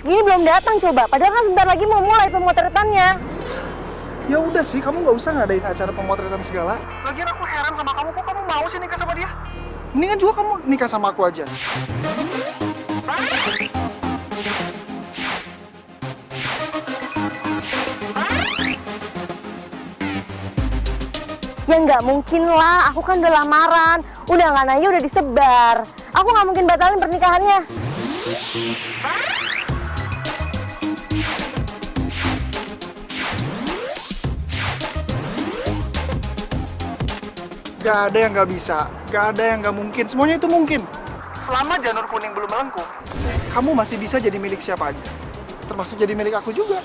segini belum datang coba. Padahal kan sebentar lagi mau mulai pemotretannya. Ya udah sih, kamu nggak usah ngadain acara pemotretan segala. Lagian aku heran sama kamu, kok kamu mau sih nikah sama dia? Mendingan juga kamu nikah sama aku aja. Ya nggak mungkin lah, aku kan udah lamaran. Undangan aja udah disebar. Aku nggak mungkin batalin pernikahannya. Gak ada yang nggak bisa, gak ada yang nggak mungkin. Semuanya itu mungkin. Selama janur kuning belum melengkung, kamu masih bisa jadi milik siapa aja. Termasuk jadi milik aku juga.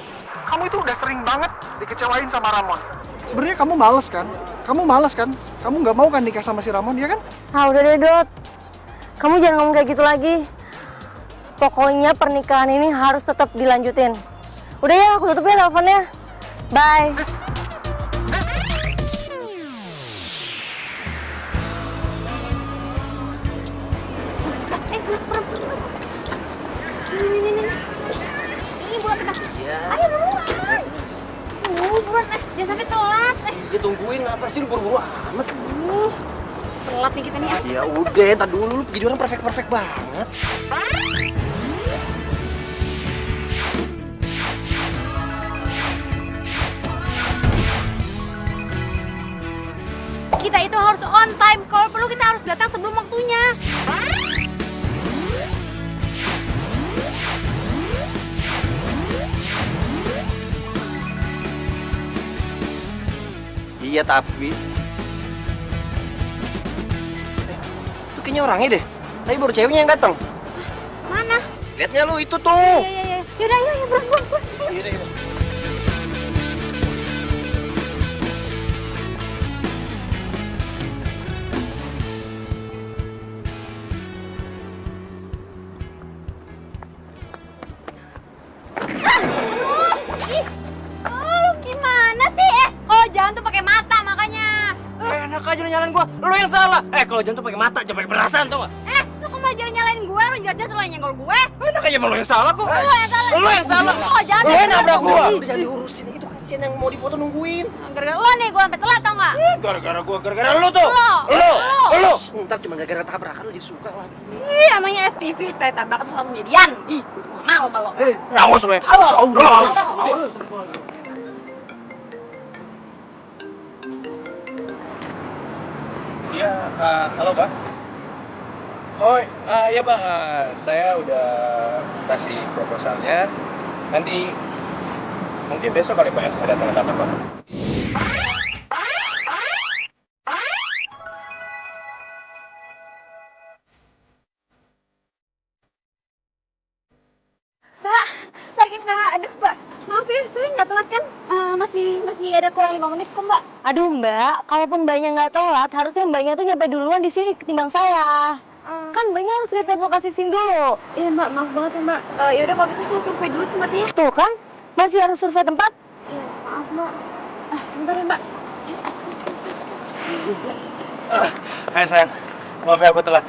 Kamu itu udah sering banget dikecewain sama Ramon. Sebenarnya kamu males kan? Kamu males kan? Kamu nggak mau kan nikah sama si Ramon, ya kan? Ah udah deh Dot. Kamu jangan ngomong kayak gitu lagi. Pokoknya pernikahan ini harus tetap dilanjutin. Udah ya, aku tutup ya teleponnya. Bye. Ayo buruan. Buruan, jangan sampai telat. Ya tungguin, apa sih lu buru-buru amat? Telat nih kita nih. Ya udah, entar dulu lu jadi orang perfect banget. Kita itu harus on time. Kalau perlu kita harus datang sebelum waktunya. Iya tapi itu kayaknya orangnya deh. Tapi baru ceweknya yang datang. Mana? Lihatnya lu itu tuh. Iya. Yaudah, ayo, buruan. Iya deh. Gimana sih? Kalau jalan tuh pakai mata makanya. Enak aja lu nyalain gua. Lu yang salah. Kalau jangan tuh pakai mata, jangan pakai perasaan tau gak? Lu kok malah jalan nyalain gue? Lu jelas-jelas lu yang nyenggol gue. Enak aja emang lu yang salah kok. Lu yang salah. Lu yang salah. Oh, jangan Lu yang nabrak gua. Udah Jangan diurusin itu, kasihan yang mau difoto nungguin. Gara-gara lo nih gue sampai telat tau gak? Gara-gara gua, gara-gara lu tuh. Lu. Ntar cuma gara-gara tabrakan lu jadi suka lagi. Ih, namanya FTV sekali tabrakan terus langsung jadian. Ih, mau sama lo. Awas lu. Iya, halo Pak. Oh, iya Pak, saya udah kasih proposalnya. Nanti mungkin besok kali Pak ya, saya datang ke kantor Pak. Pak, lagi nggak ada Pak. Maaf ya, saya nggak telat kan? Masih ada kurang 5 menit kok Mbak. Aduh Mbak, kalaupun Mbaknya nggak telat, harusnya Mbaknya tuh nyampe duluan di sini ketimbang saya. Kan Mbaknya harus lihat lokasi sini dulu. Iya Mbak, maaf banget ya Mbak. Yaudah kalau gitu saya survei dulu tempatnya. Tuh kan, masih harus survei tempat. Iya, maaf Mbak. Sebentar ya Mbak. Hai sayang, maaf ya aku telat.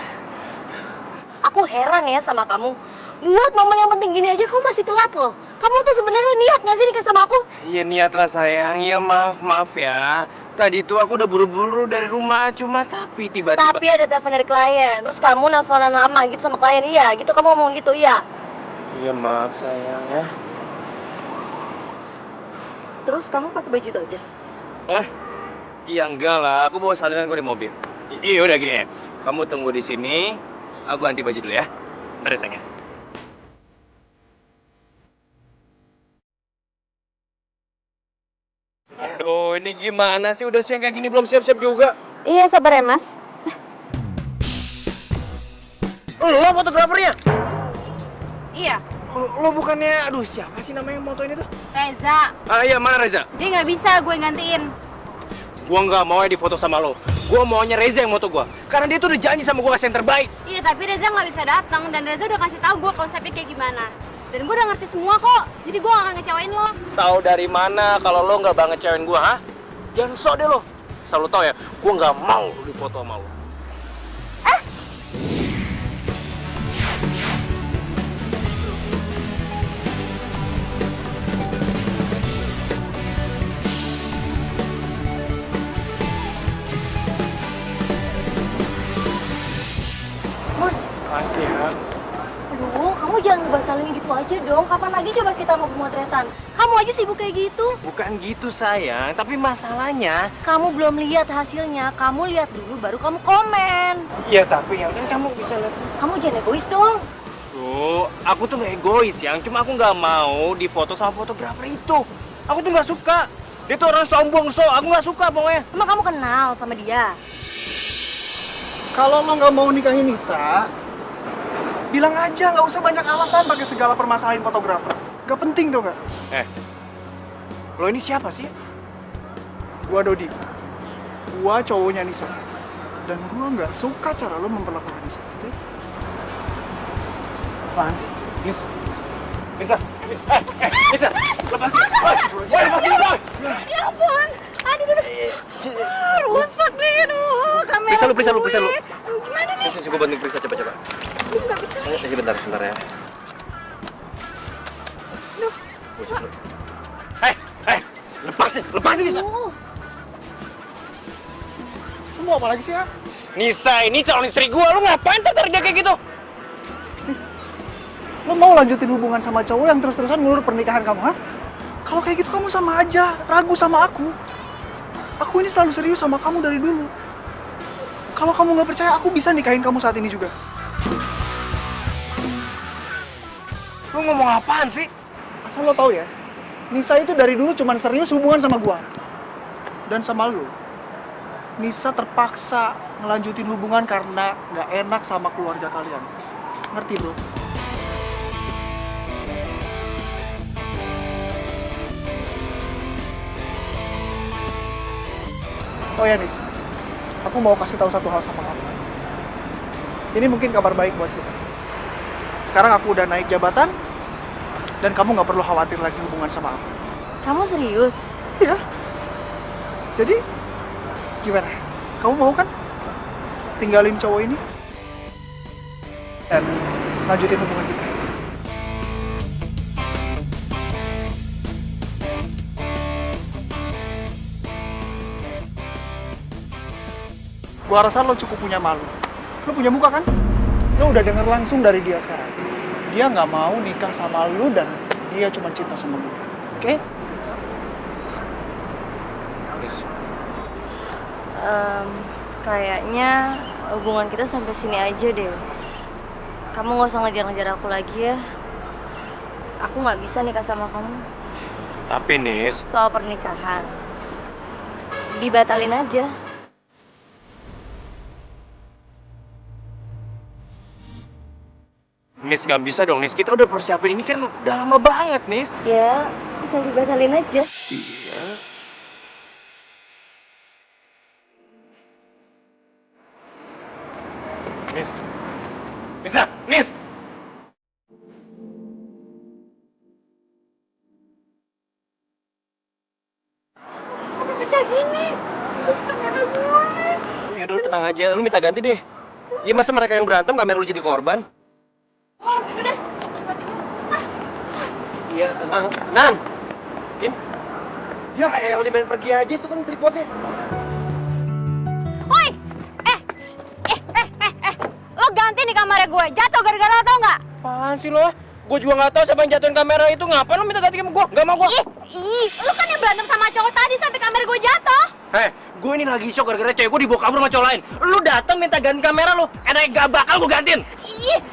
Aku heran ya sama kamu. Lihat momen yang penting gini aja kamu masih telat loh. Kamu tuh sebenarnya niat nggak sih nikah sama aku? Iya niat lah sayang, iya maaf ya. Tadi tuh aku udah buru-buru dari rumah, cuma tapi tiba-tiba. Tapi ada telepon dari klien. Terus kamu nelfonan lama gitu sama klien, iya. Gitu kamu ngomong gitu, iya. Iya maaf sayang ya. Terus kamu pakai baju itu aja? Iya enggak lah, aku bawa salinan gue di mobil. Iya udah gini ya, kamu tunggu di sini, aku ganti baju dulu ya. Bentar ya sayang ya. Aduh, ini gimana sih? Udah siang kayak gini belum siap-siap juga. Iya, sabar ya, Mas. Lo fotografernya? Iya, Lo bukannya, aduh siapa sih namanya yang moto ini tuh? Reza. Iya mana Reza? Dia nggak bisa gue gantiin. Gua nggak mau ya difoto sama lo. Gua maunya Reza yang moto gua. Karena dia tuh udah janji sama gua kasih yang terbaik. Iya, tapi Reza nggak bisa datang dan Reza udah kasih tahu gue konsepnya kayak gimana. Dan gue udah ngerti semua kok, jadi gue gak akan ngecewain lo. Tahu dari mana kalau lo nggak banget cewek gua, ha? Jangan sok deh lo. Selalu tahu ya, gua nggak mau difoto sama lo. aja dong. Kapan lagi coba kita mau pemotretan? Kamu aja sibuk kayak gitu. Bukan gitu sayang, tapi masalahnya... Kamu belum lihat hasilnya. Kamu lihat dulu baru kamu komen. Ya tapi yang kan kamu bisa lihat. Kamu jangan egois dong. Tuh, aku tuh gak egois yang, cuma aku gak mau difoto sama fotografer itu. Aku tuh gak suka. Dia tuh orang sombong, aku gak suka pokoknya. Emang kamu kenal sama dia? Kalau lo nggak mau nikahin Nisa, bilang aja, nggak usah banyak alasan pakai segala permasalahan fotografer. Gak penting tuh nggak? Lo ini siapa sih? Gua Dodi. Gua cowoknya Nisa. Dan gua nggak suka cara lo memperlakukan Nisa. Oke? Apaan sih? Nisa, lepasin! Boy, lepasin, boy! Ya ampun. Aduh, rusak nih, aduh. Kamera Periksa lu. Aduh, gimana nih? Sini, gue bantuin periksa, coba. Aduh, nggak bisa nih. Bentar ya. Aduh, susah. Lepasin Nisa! Lo mau apa lagi sih, ya? Nisa, ini calon istri gua, lu ngapain tarik dia kayak gitu? Nis, lo mau lanjutin hubungan sama cowok yang terus-terusan ngulur pernikahan kamu, ha? Kalau kayak gitu kamu sama aja, ragu sama aku. Aku ini selalu serius sama kamu dari dulu. Kalau kamu nggak percaya, aku bisa nikahin kamu saat ini juga. Lu ngomong apaan sih? Asal lo tahu ya, Nisa itu dari dulu cuma serius hubungan sama gua. Dan sama lo. Nisa terpaksa ngelanjutin hubungan karena nggak enak sama keluarga kalian. Ngerti, bro? Oh ya, Nis. Aku mau kasih tahu satu hal sama kamu. Ini mungkin kabar baik buat kita. Sekarang aku udah naik jabatan, dan kamu nggak perlu khawatir lagi hubungan sama aku. Kamu serius? Iya. Jadi, gimana? Kamu mau kan tinggalin cowok ini? Dan lanjutin hubungan kita? Gua rasa lo cukup punya malu. Lo punya muka kan? Lo udah denger langsung dari dia sekarang. Dia nggak mau nikah sama lo dan dia cuma cinta sama gue. Oke? Kayaknya hubungan kita sampai sini aja deh. Kamu nggak usah ngejar-ngejar aku lagi ya. Aku nggak bisa nikah sama kamu. Tapi Nis, Soal pernikahan, dibatalin aja. Nis gak bisa dong Nis, kita udah persiapin ini kan udah lama banget Nis. Ya, bisa dibatalin aja. Iya. Nis! Ya dulu tenang aja, lu minta ganti deh. Ya masa mereka yang berantem kamera lu jadi korban? Iya tenang, Nan. Kim. Ya kayak udah main pergi aja itu kan tripodnya. Woi! Lo ganti nih kamera gue. Jatuh gara-gara lo tau nggak? Apaan sih lo? Gue juga gak tahu siapa yang jatuhin kamera itu. Ngapain lo minta ganti sama gue? Gak mau gue. Lo kan yang berantem sama cowok tadi sampai kamera gue jatuh. Gue ini lagi shock gara-gara cewek gue dibawa kabur sama cowok lain. Lu datang minta ganti kamera lu. Enaknya gak bakal gue gantiin.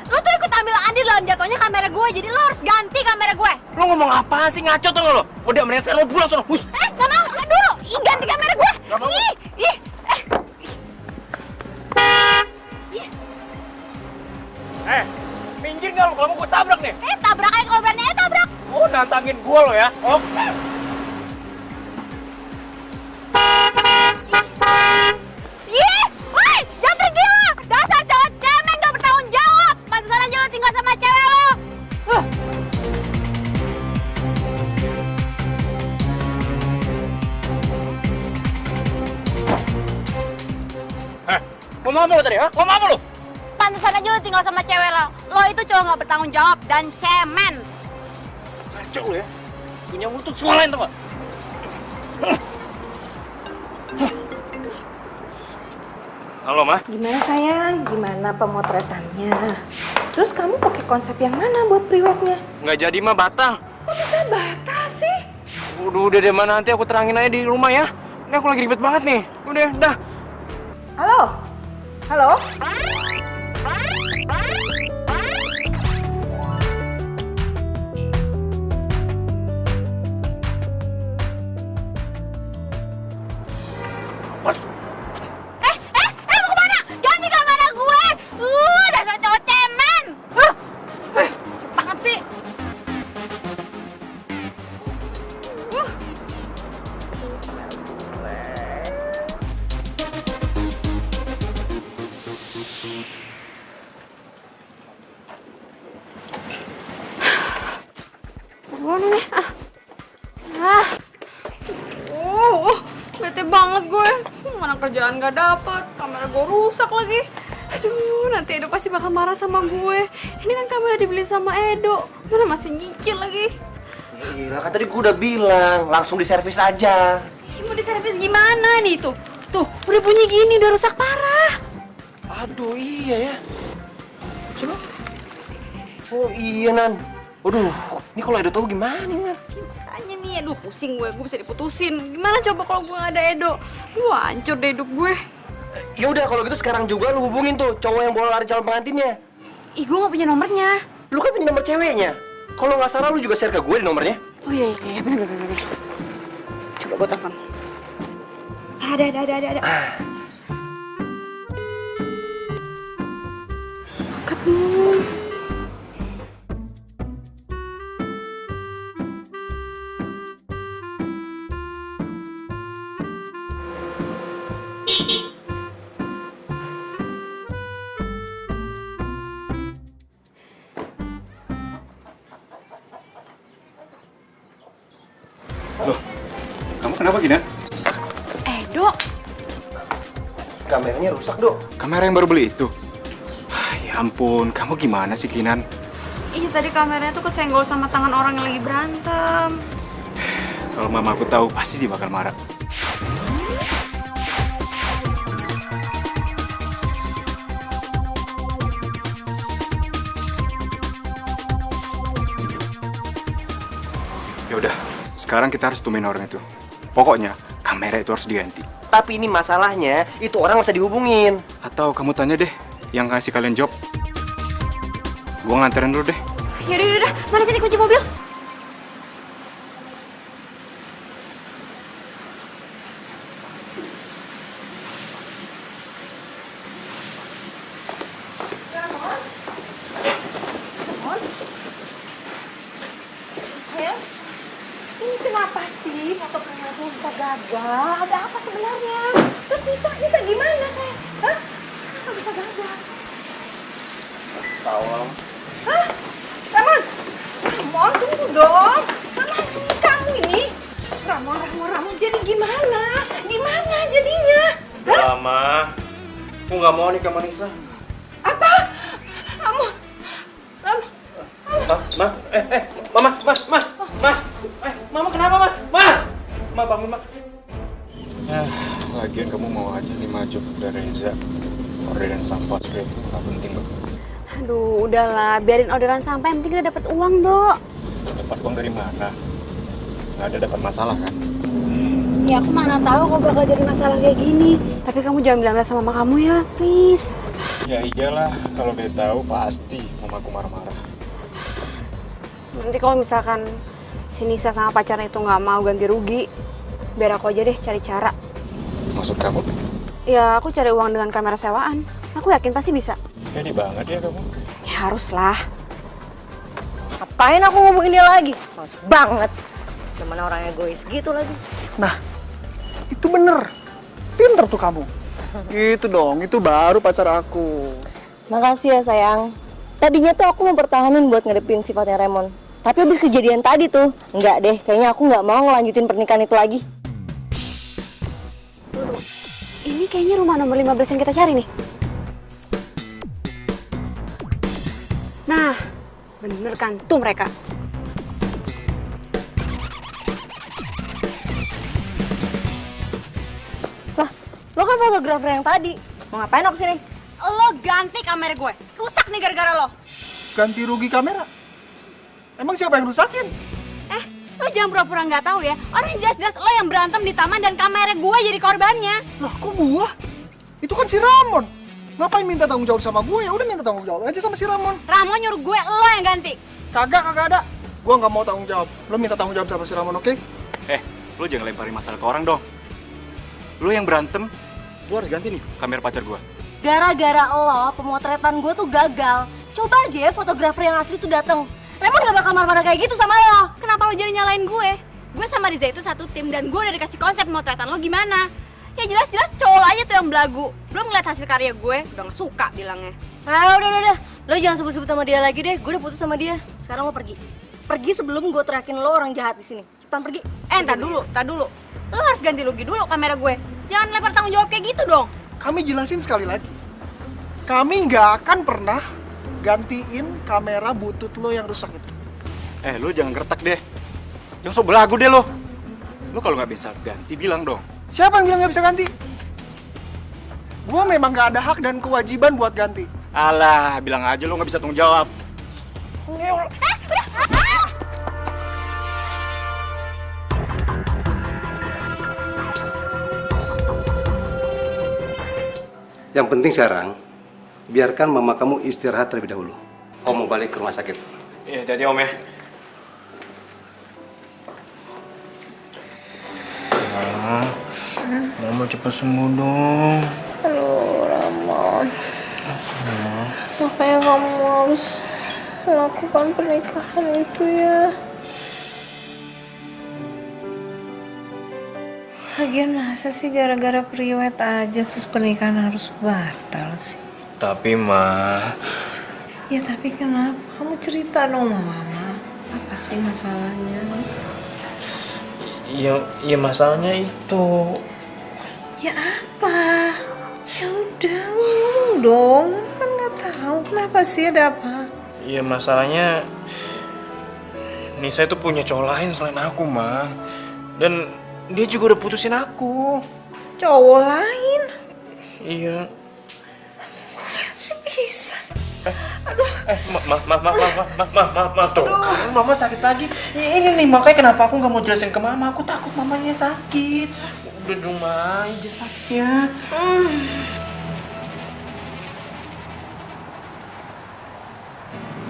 Lo tuh ikut ambil andil dalam jatuhnya kamera gue. Jadi lo harus ganti kamera gue. Lu ngomong apaan sih? Ngaco tuh lo? Udah mendingan sekarang lu pulang sono. Hus. Gak mau, lihat dulu. Ganti kamera gue. Gak mau. Minggir gak lu? Kalau mau gue tabrak nih. Tabrak aja kalau berani, tabrak. Oh, nantangin gue lo ya. Oke. Woi, jangan pergi lo. Dasar cowok cemen gak bertanggung jawab. Pantesan aja lo tinggal sama cewek lo. Ngomong apa lo tadi? Ngomong apa lo? Pantesan aja lo tinggal sama cewek lo. Lo itu cowok gak bertanggung jawab dan cemen. Ngaco lo ya. Punya mulut tuh semua lain tau gak? Halo, Ma. Gimana sayang? Gimana pemotretannya? Terus kamu pakai konsep yang mana buat priwetnya? Nggak jadi, Ma, batal. Kok bisa batal sih? Udah deh, Ma, nanti aku terangin aja di rumah ya. Ini aku lagi ribet banget nih. Udah, dah. Halo? Halo? Mau kemana? Ganti kamera gue! Dasar cowok cemen! Sepangat sih! Gimana nih? Bete banget gue. Mana kerjaan gak dapet, kamera gue rusak lagi. Aduh, nanti Edo pasti bakal marah sama gue. Ini kan kamera dibeliin sama Edo. Mana masih nyicil lagi. Gila, kan tadi gue udah bilang, langsung diservis aja. Mau diservis gimana nih tuh? Tuh, udah bunyi gini, udah rusak parah. Aduh, iya ya. Coba. Oh iya, Nan. Waduh, ini kalau Edo tahu gimana nih, Nan? Makanya nih, aduh pusing gue bisa diputusin. Gimana coba kalau gue gak ada Edo? Duh, hancur deh hidup gue. Ya udah kalau gitu sekarang juga lu hubungin tuh cowok yang bawa lari calon pengantinnya. Ih, gue gak punya nomornya. Lu kan punya nomor ceweknya. Kalau nggak salah lu juga share ke gue di nomornya. Oh iya, bener. Coba gue telepon. Ada. Angkat dong. Loh, kamu kenapa Kinan? Dok. Kameranya rusak, Dok. Kamera yang baru beli itu? Ya ampun, kamu gimana sih Kinan? Iya, tadi kameranya tuh kesenggol sama tangan orang yang lagi berantem. Kalau mama aku tahu pasti dia bakal marah. Ya udah, sekarang kita harus temuin orang itu. Pokoknya kamera itu harus diganti. Tapi ini masalahnya, itu orang nggak bisa dihubungin. Atau kamu tanya deh yang kasih kalian job. Gua nganterin dulu deh. Yaudah. Mana sini kunci mobil? Ini kenapa sih foto kamu bisa gagal? Ada apa sebenarnya? Terus bisa gimana sayang? Hah? Kenapa bisa gagal? Tahu, Om. Hah? Ramon, tunggu dong. Mana kamu ini? Ramon, jadi gimana? Gimana jadinya? Mama, aku nggak mau nikah sama Nisa. Apa? Ramon. Mama kenapa, Ma, bangun, Ma. Lagian kamu mau aja 5 job dari Reza. Orderan sampah seperti itu nggak penting kok. Aduh, udahlah, biarin orderan sampai, yang penting kita dapat uang, Dok. Dapat uang dari mana? Nggak ada dapat masalah kan? Ya aku mana tahu kok bakal jadi masalah kayak gini. Tapi kamu jangan bilang sama mama kamu ya, please. Ya iyalah, kalau dia tahu pasti mamaku marah-marah. Nanti kalau misalkan si Nisa sama pacarnya itu nggak mau ganti rugi, biar aku aja deh cari cara. Maksud kamu? Ya aku cari uang dengan kamera sewaan. Aku yakin pasti bisa. Pede banget ya kamu. Ya haruslah. Ngapain aku ngomongin dia lagi? Males banget. Cuman orang egois gitu lagi. Nah, itu bener. Pinter tuh kamu. Gitu dong, itu baru pacar aku. Makasih ya sayang. Tadinya tuh aku mau pertahanin buat ngadepin sifatnya Raymond. Tapi habis kejadian tadi tuh, enggak deh. Kayaknya aku nggak mau ngelanjutin pernikahan itu lagi. Ini kayaknya rumah nomor 15 yang kita cari nih. Nah, bener kan? Tuh mereka. Lah, lo kan fotografer yang tadi. Mau ngapain lo kesini? Lo ganti kamera gue. Rusak nih gara-gara lo. Ganti rugi kamera? Emang siapa yang rusakin? Lo jangan pura-pura nggak tahu ya. Orang jelas-jelas lo yang berantem di taman dan kamera gue jadi korbannya. Lah kok gua? Itu kan si Ramon. Ngapain minta tanggung jawab sama gue? Ya udah minta tanggung jawab aja sama si Ramon. Ramon nyuruh gue, lo yang ganti. Kagak ada. Gua nggak mau tanggung jawab. Lo minta tanggung jawab sama si Ramon, oke? Lo jangan lemparin masalah ke orang dong. Lo yang berantem, gue harus ganti nih kamera pacar gue. Gara-gara lo, pemotretan gue tuh gagal. Coba aja ya fotografer yang asli tuh dateng. Raymond gak bakal marah-marah kayak gitu sama lo. Kenapa lo jadi nyalain gue? Gue sama Riza itu satu tim dan gue udah dikasih konsep pemotretan lo gimana. Ya jelas-jelas cowok aja tuh yang belagu. Belum ngeliat hasil karya gue, udah gak suka bilangnya. Udah. Lo jangan sebut-sebut sama dia lagi deh. Gue udah putus sama dia. Sekarang lo pergi. Pergi sebelum gue teriakin lo orang jahat di sini. Cepetan pergi. Entar dulu. Lo harus ganti rugi dulu kamera gue. Jangan lempar tanggung jawab kayak gitu dong. Kami jelasin sekali lagi. Kami nggak akan pernah gantiin kamera butut lo yang rusak itu. Lo jangan gertak deh. Yang sok belagu deh lo. Lo kalau nggak bisa ganti bilang dong. Siapa yang bilang nggak bisa ganti? Gua memang nggak ada hak dan kewajiban buat ganti. Alah, bilang aja lo nggak bisa tanggung jawab. Yang penting sekarang, biarkan mama kamu istirahat terlebih dahulu. Om mau balik ke rumah sakit. Iya, jadi Om ya. Mama cepet sembuh dong. Aduh, Ramon. Makanya kamu harus melakukan pernikahan itu ya. Lagian masa sih gara-gara priwet aja terus pernikahan harus batal sih? Tapi Ma, Ya tapi kenapa? Kamu cerita dong sama Mama. Apa sih masalahnya? ya masalahnya itu. Ya apa? Ya udah ngomong dong. Mama kan nggak tahu kenapa sih, ada apa? Ya masalahnya Nisa itu punya cowok lain selain aku, Ma. Dan dia juga udah putusin aku. Cowok lain? Iya. Bisa. Maaf tuh. Kan Mama sakit lagi. Ini nih makanya kenapa aku nggak mau jelasin ke Mama. Aku takut mamanya sakit. Udah dong, Ma, aja sakitnya.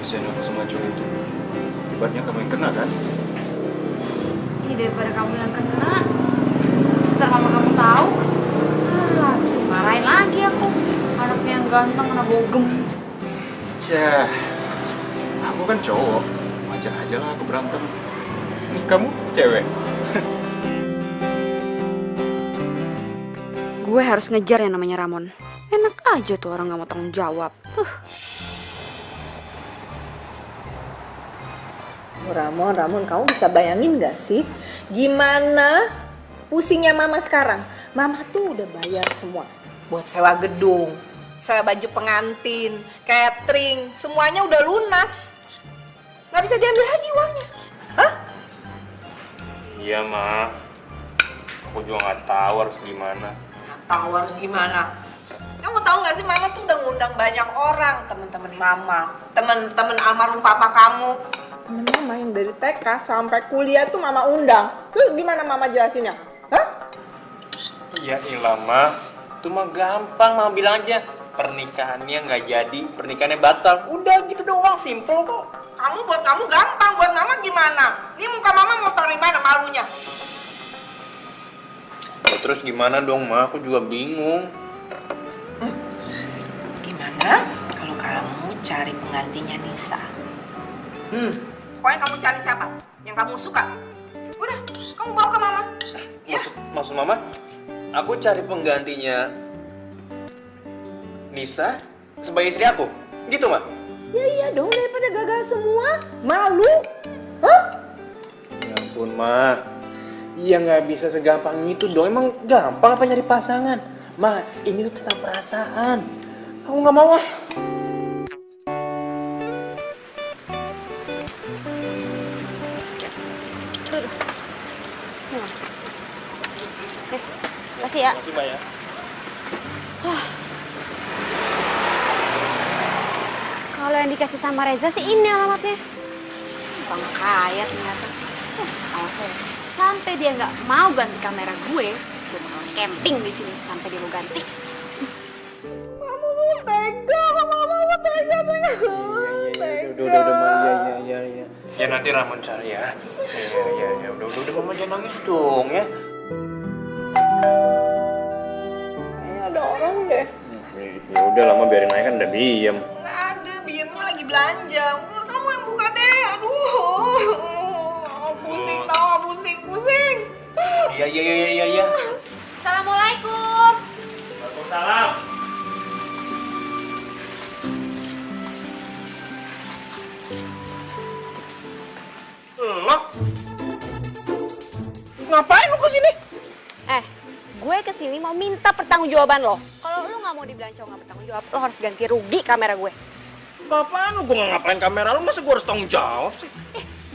Kasihan aku sama Juli itu. Akibatnya kamu yang kena kan? Ini daripada kamu yang kena. Setelah mama kamu tahu, bisa marahin lagi aku. Anaknya yang ganteng kena bogem. Ya, aku kan cowok. Wajar aja lah aku berantem. Ini kamu cewek. Gue harus ngejar yang namanya Ramon. Enak aja tuh orang gak mau tanggung jawab. Ramon, kamu bisa bayangin gak sih gimana pusingnya Mama sekarang? Mama tuh udah bayar semua buat sewa gedung, sewa baju pengantin, catering, semuanya udah lunas. Gak bisa diambil lagi uangnya. Hah? Iya, Ma. Aku juga nggak tahu harus gimana. Tahu harus gimana? Kamu tahu gak sih Mama tuh udah ngundang banyak orang, teman-teman Mama, teman-teman almarhum papa kamu. Temen Mama yang dari TK sampai kuliah tuh Mama undang. Terus gimana Mama jelasinnya? Hah? Ya ilah, Ma. Itu mah gampang, Mama bilang aja. Pernikahannya nggak jadi, pernikahannya batal. Udah gitu doang, simple kok. Buat kamu gampang, buat Mama gimana? Ini muka Mama mau taruh di mana malunya? Ya, terus gimana dong, Ma? Aku juga bingung. Gimana kalau kamu cari penggantinya Nisa? Pokoknya kamu cari siapa yang kamu suka. Udah, kamu bawa ke Mama. Ya. Maksud Mama, aku cari penggantinya Nisa sebagai istri aku? Gitu, Ma? Ya iya dong, daripada gagal semua. Malu. Hah? Ya ampun, Ma. Ya nggak bisa segampang itu dong. Emang gampang apa nyari pasangan? Ma, ini tuh tentang perasaan. Aku nggak mau, ah. Kasih ya. Makasih, Ma ya. kalau yang dikasih sama Reza sih ini alamatnya. Orang kaya ternyata. Awas ya. Sampai dia nggak mau ganti kamera gue bakal camping di sini sampai dia mau ganti. Mama mau tega, mama mau tega. Udah, iya. Ya nanti Ramon cari ya. Ya, udah, mama jangan nangis dong ya. Ada orang deh. Ya udah lama biarin aja kan udah diem. Nggak ada, biemnya lagi belanja. Udah kamu yang buka deh. Aduh, pusing tau, pusing. Iya. Assalamualaikum. Waalaikumsalam. Lo? Ngapain lu kesini? Gue kesini mau minta pertanggungjawaban lo. Kalau lo nggak mau dibilang cowok nggak bertanggung jawab, lo harus ganti rugi kamera gue. Apaan lu? Gue nggak ngapain kamera lu, masa gue harus tanggung jawab sih?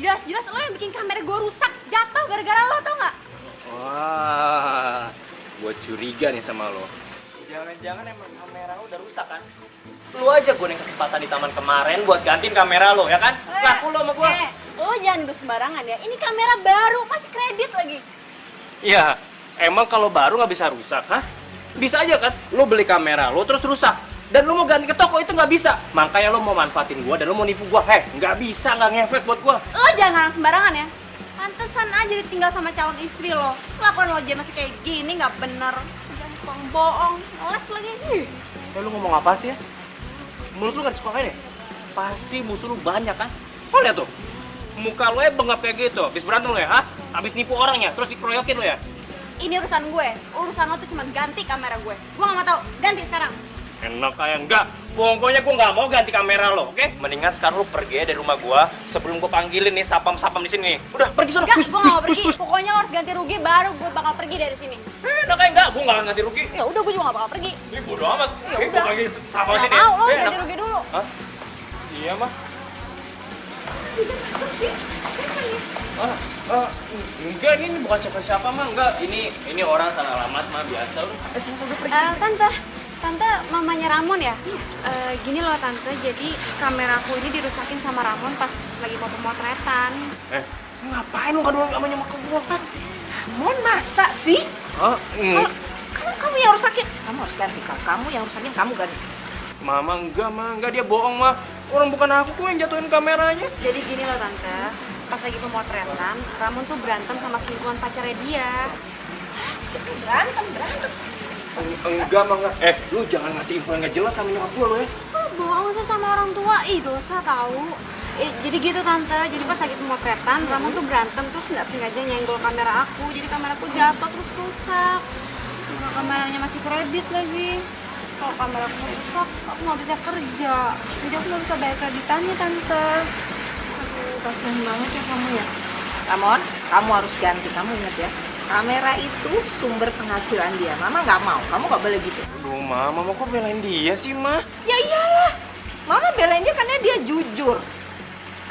Jelas lo yang bikin kamera gue rusak, jatuh gara-gara lo, tau nggak? Wah, gue curiga nih sama lo. Jangan-jangan emang kamera lo udah rusak kan? Lu aja gue yang kesempatan di taman kemarin buat gantiin kamera lo, ya kan? Laku lo sama gue. Lo jangan duduk sembarangan ya. Ini kamera baru, masih kredit lagi. Iya, emang kalau baru nggak bisa rusak, hah? Bisa aja kan? Lo beli kamera lo terus rusak. Dan lo mau ganti ke toko itu nggak bisa. Makanya lo mau manfaatin gue dan lo mau nipu gue. Nggak bisa, nggak ngefek buat gue. Lo jangan ngarang sembarangan ya. Pantesan aja ditinggal sama calon istri lo. Lakuan lo aja masih kayak gini, nggak bener. Jangan tukang bohong, les lagi. Lo ngomong apa sih ya? Menurut lo nggak disukain ya? Pasti musuh lo banyak kan? Lo lihat tuh, muka lo ya bengap kayak gitu. Habis berantem lo ya, hah? Habis nipu orangnya, terus dikeroyokin lo ya? Ini urusan gue. Urusan lo tuh cuma ganti kamera gue. Gue nggak mau tahu. Ganti sekarang. Enak kayak enggak. Pokoknya gue nggak mau ganti kamera lo, oke? Mendingan sekarang lo pergi dari rumah gue sebelum gue panggilin nih sapam-sapam di sini. Udah pergi sana. Enggak, gue nggak mau pergi. Pokoknya lo harus ganti rugi baru gue bakal pergi dari sini. Enak kayak enggak, gue nggak akan ganti rugi. Ya udah, gue juga nggak bakal pergi. Ih, bodo amat. Ya Gue udah. lagi sapam Nggak sini. mau, lo Eh, ganti enak. rugi dulu. Hah? Iya mah. Masuk sih. Enggak, ini bukan siapa-siapa mah, enggak. Ini orang salah alamat mah biasa lu. Sana pergi. Tante mamanya Ramon ya? Gini loh tante, jadi kameraku ini dirusakin sama Ramon pas lagi mau pemotretan. Ngapain lu kadang namanya sama gua kan? Ramon masa sih? Hah? Kamu yang rusakin. Kamu harus ganti, Kak. Kamu yang rusakin, kamu ganti. Mama enggak dia bohong mah. Orang bukan aku kok yang jatuhin kameranya. Jadi gini loh tante, pas lagi pemotretan, Ramon tuh berantem sama selingkuhan pacarnya dia. Berantem. Enggak mah enggak. Lu jangan ngasih info yang nggak jelas sama nyokap gua lo ya. Oh, bohong sih sama orang tua, dosa tahu. Jadi gitu tante, jadi pas lagi pemotretan, Ramon tuh berantem terus nggak sengaja nyenggol kamera aku, jadi kameraku jatuh terus rusak. Kameranya masih kredit lagi. Kalau kameraku rusak, aku nggak bisa kerja, jadi aku nggak bisa bayar kreditannya tante. Aduh, kasihan banget ya kamu ya. Ramon, kamu harus ganti. Kamu ingat ya, kamera itu sumber penghasilan dia. Mama nggak mau, kamu nggak boleh gitu. Aduh, Mama kok belain dia sih, Ma? Ya iyalah, Mama belain dia karena dia jujur.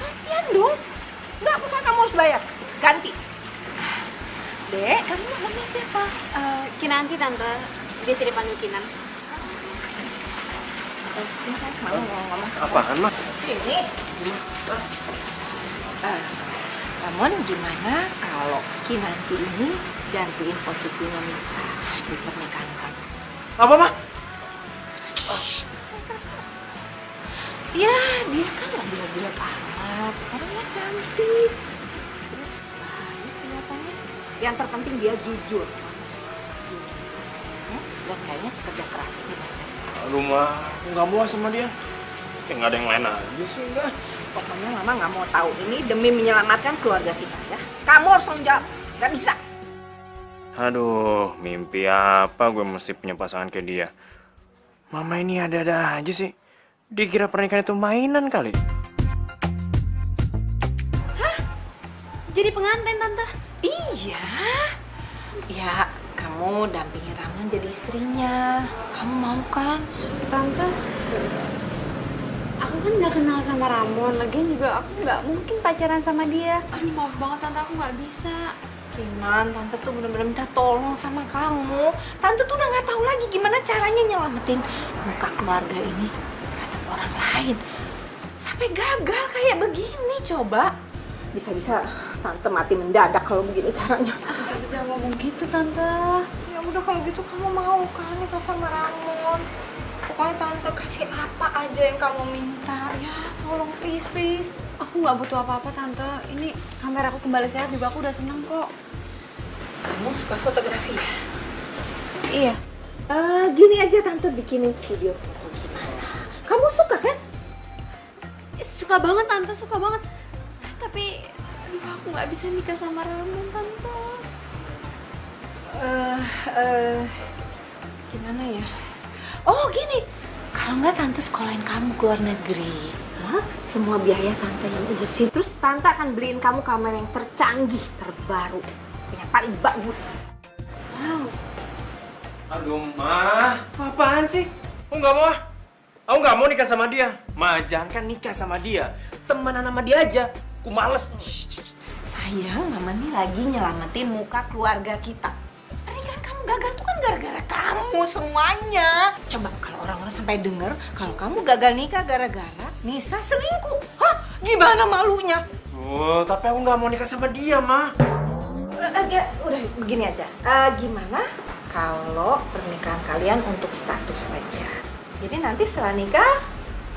Kasian dong. Nggak, bukan kamu harus bayar. Ganti. Dek, kamu namanya siapa? Kinanti tante, dia sih dipanggil Kinan. Sini saya, Mama mau ngomong sama Apaan, Ma? ini. Ramon, gimana kalau Kinanti ini gantiin posisinya Nisa di pernikahan kamu? Apa, Ma? Ya, dia kan gak jelek-jelek amat. Orangnya cantik. Terus baik kelihatannya. Yang terpenting dia jujur. Mama suka jujur. Dan kayaknya kerja keras nih. Aduh, Ma, aku nggak muas sama dia. Kayak nggak ada yang lain aja sih, enggak. Pokoknya Mama gak mau tahu ini demi menyelamatkan keluarga kita ya. Kamu harus tanggung jawab. Gak bisa. Aduh, mimpi apa gue mesti punya pasangan kayak dia. Mama ini ada-ada aja sih. Dikira pernikahan itu mainan kali. Jadi pengantin tante. Iya. Ya, kamu dampingin Ramon jadi istrinya. Kamu mau kan? Tante, aku kan nggak kenal sama Ramon, lagian juga aku nggak mungkin pacaran sama dia. Aduh, maaf banget tante, aku nggak bisa. Kinan, Tante tuh bener-bener minta tolong sama kamu. Tante tuh udah nggak tahu lagi gimana caranya nyelamatin muka keluarga ini terhadap orang lain. Sampai gagal kayak begini coba. Bisa-bisa tante mati mendadak kalau begini caranya. Tante jangan ngomong gitu tante. Ya udah kalau gitu kamu mau kan nikah sama Ramon? Pokoknya tante kasih apa aja yang kamu minta. Ya tolong please. Aku nggak butuh apa-apa tante. Ini kamera aku kembali sehat juga, aku udah seneng kok. Kamu suka fotografi ya? Iya. Gini aja tante bikinin studio foto gimana? Kamu suka kan? Suka banget tante, suka banget. Tapi aduh, aku nggak bisa nikah sama Ramon tante. Gimana ya? Oh gini, kalau nggak tante sekolahin kamu ke luar negeri. Hah? Semua biaya tante yang urusin. Terus tante akan beliin kamu kamera yang tercanggih, terbaru, yang paling bagus. Wow. Aduh, Ma. Apaan sih? Aku nggak mau. Aku nggak mau nikah sama dia. Ma, jangan kan nikah sama dia. Temenan sama dia aja. Aku males. Sayang, mama nih lagi nyelamatin muka keluarga kita. Pernikahan kamu gagal tuh kan gara-gara kamu semuanya. Coba kalau orang-orang sampai denger kalau kamu gagal nikah gara-gara Nisa selingkuh. Hah? Gimana malunya? Oh, tapi aku nggak mau nikah sama dia, Ma. Udah begini aja. Gimana kalau pernikahan kalian untuk status aja? Jadi nanti setelah nikah,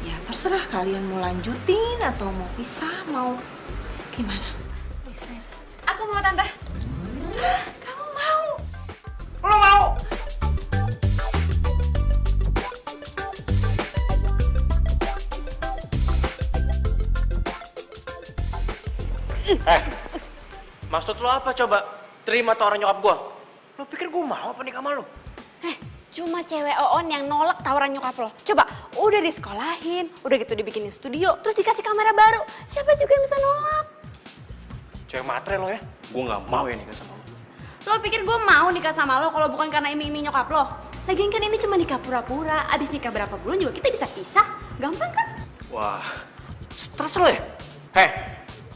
ya terserah kalian mau lanjutin atau mau pisah, mau gimana? Aku mau tante. Kamu mau? Lo mau? Maksud lo apa coba? Terima tawaran nyokap gua. Lo pikir gua mau apa nikah sama lo? Cuma cewek Oon yang nolak tawaran nyokap lo. Coba, udah disekolahin, udah gitu dibikinin studio, terus dikasih kamera baru. Siapa juga yang bisa nolak? Cewek matre lo ya? Gua nggak mau ya nikah sama lo. Lo pikir gue mau nikah sama lo kalau bukan karena iming-iming nyokap lo? Lagian kan ini cuma nikah pura-pura, abis nikah berapa bulan juga kita bisa pisah. Gampang kan? Wah, stres lo ya?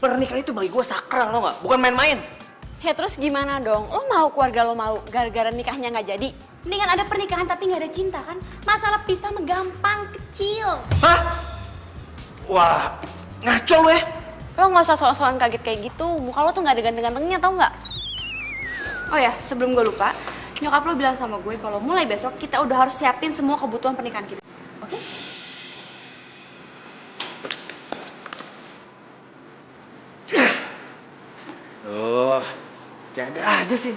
Pernikahan itu bagi gua sakral lo nggak? Bukan main-main. Ya terus gimana dong? Lo mau keluarga lo malu gara-gara nikahnya nggak jadi? Mendingan ada pernikahan tapi nggak ada cinta kan? Masalah pisah mah gampang, kecil. Hah? Wah, ngaco lo ya? Lo nggak usah soal-soalan kaget kayak gitu. Muka lo tuh nggak ada ganteng-gantengnya, tau nggak? Oh ya, sebelum gue lupa, nyokap lo bilang sama gue kalau mulai besok kita udah harus siapin semua kebutuhan pernikahan kita. Oke? Oh, ada aja sih.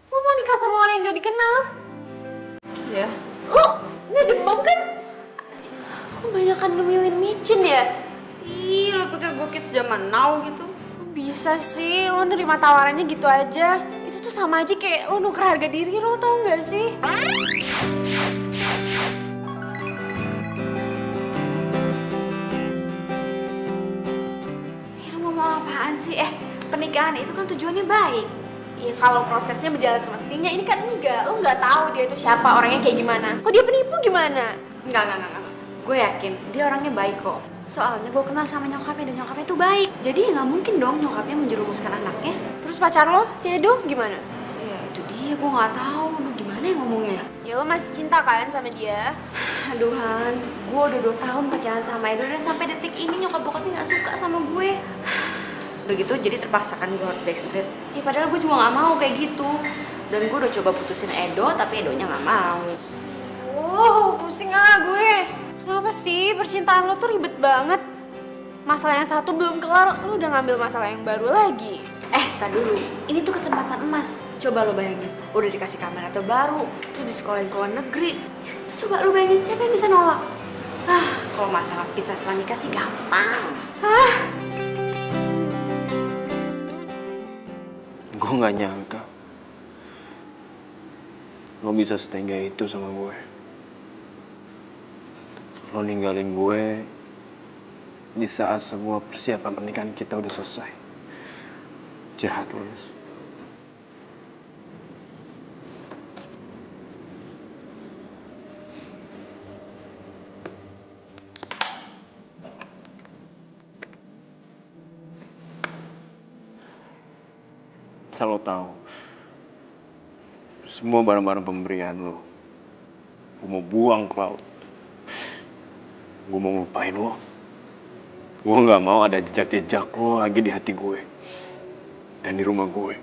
Lo mau nikah sama orang yang gak dikenal? Iya. Lo gak demam kan? Kebanyakan ngemilin micin ya? Ih, lo pikir gue kids zaman now gitu? Kok bisa sih? Lo nerima tawarannya gitu aja? Itu tuh sama aja kayak lo nuker harga diri lo, tau gak sih? Lo ngomong apaan sih? Pernikahan itu kan tujuannya baik. Ya kalau prosesnya berjalan semestinya, ini kan enggak. Lo nggak tahu dia itu siapa, orangnya kayak gimana. Kok dia penipu gimana? Enggak. Gue yakin dia orangnya baik kok. Soalnya gue kenal sama nyokapnya dan nyokapnya tuh baik. Jadi ya nggak mungkin dong nyokapnya menjerumuskan anaknya. Terus pacar lo, si Edo, gimana? Ya itu dia, gue nggak tahu. Aduh gimana ya ngomongnya? Ya lo masih cinta kan sama dia? Aduh Han, gue udah 2 tahun pacaran sama Edo dan sampai detik ini nyokap bokapnya nggak suka sama gue. Udah gitu jadi terpaksa kan gue harus backstreet. Ya padahal gue juga nggak mau kayak gitu. Dan gue udah coba putusin Edo tapi Edonya nggak mau. Pusing gue. Kenapa sih percintaan lo tuh ribet banget? Masalah yang satu belum kelar, lo udah ngambil masalah yang baru lagi. Tar dulu, ini tuh kesempatan emas. Coba lo bayangin, udah dikasih kamera terbaru, terus disekolahin ke luar negeri. Coba lo bayangin, siapa yang bisa nolak? Kalau masalah pisah setelah nikah sih gampang. Gue gak nyangka lo bisa setengah itu sama gue. Lo ninggalin gue di saat semua persiapan pernikahan kita udah selesai. Jahat lo, Yus. Asal lo tahu, semua barang-barang pemberian lo, gue mau buang ke laut. Gue mau ngelupain lo. Gue gak mau ada jejak-jejak lo lagi di hati gue dan di rumah gue.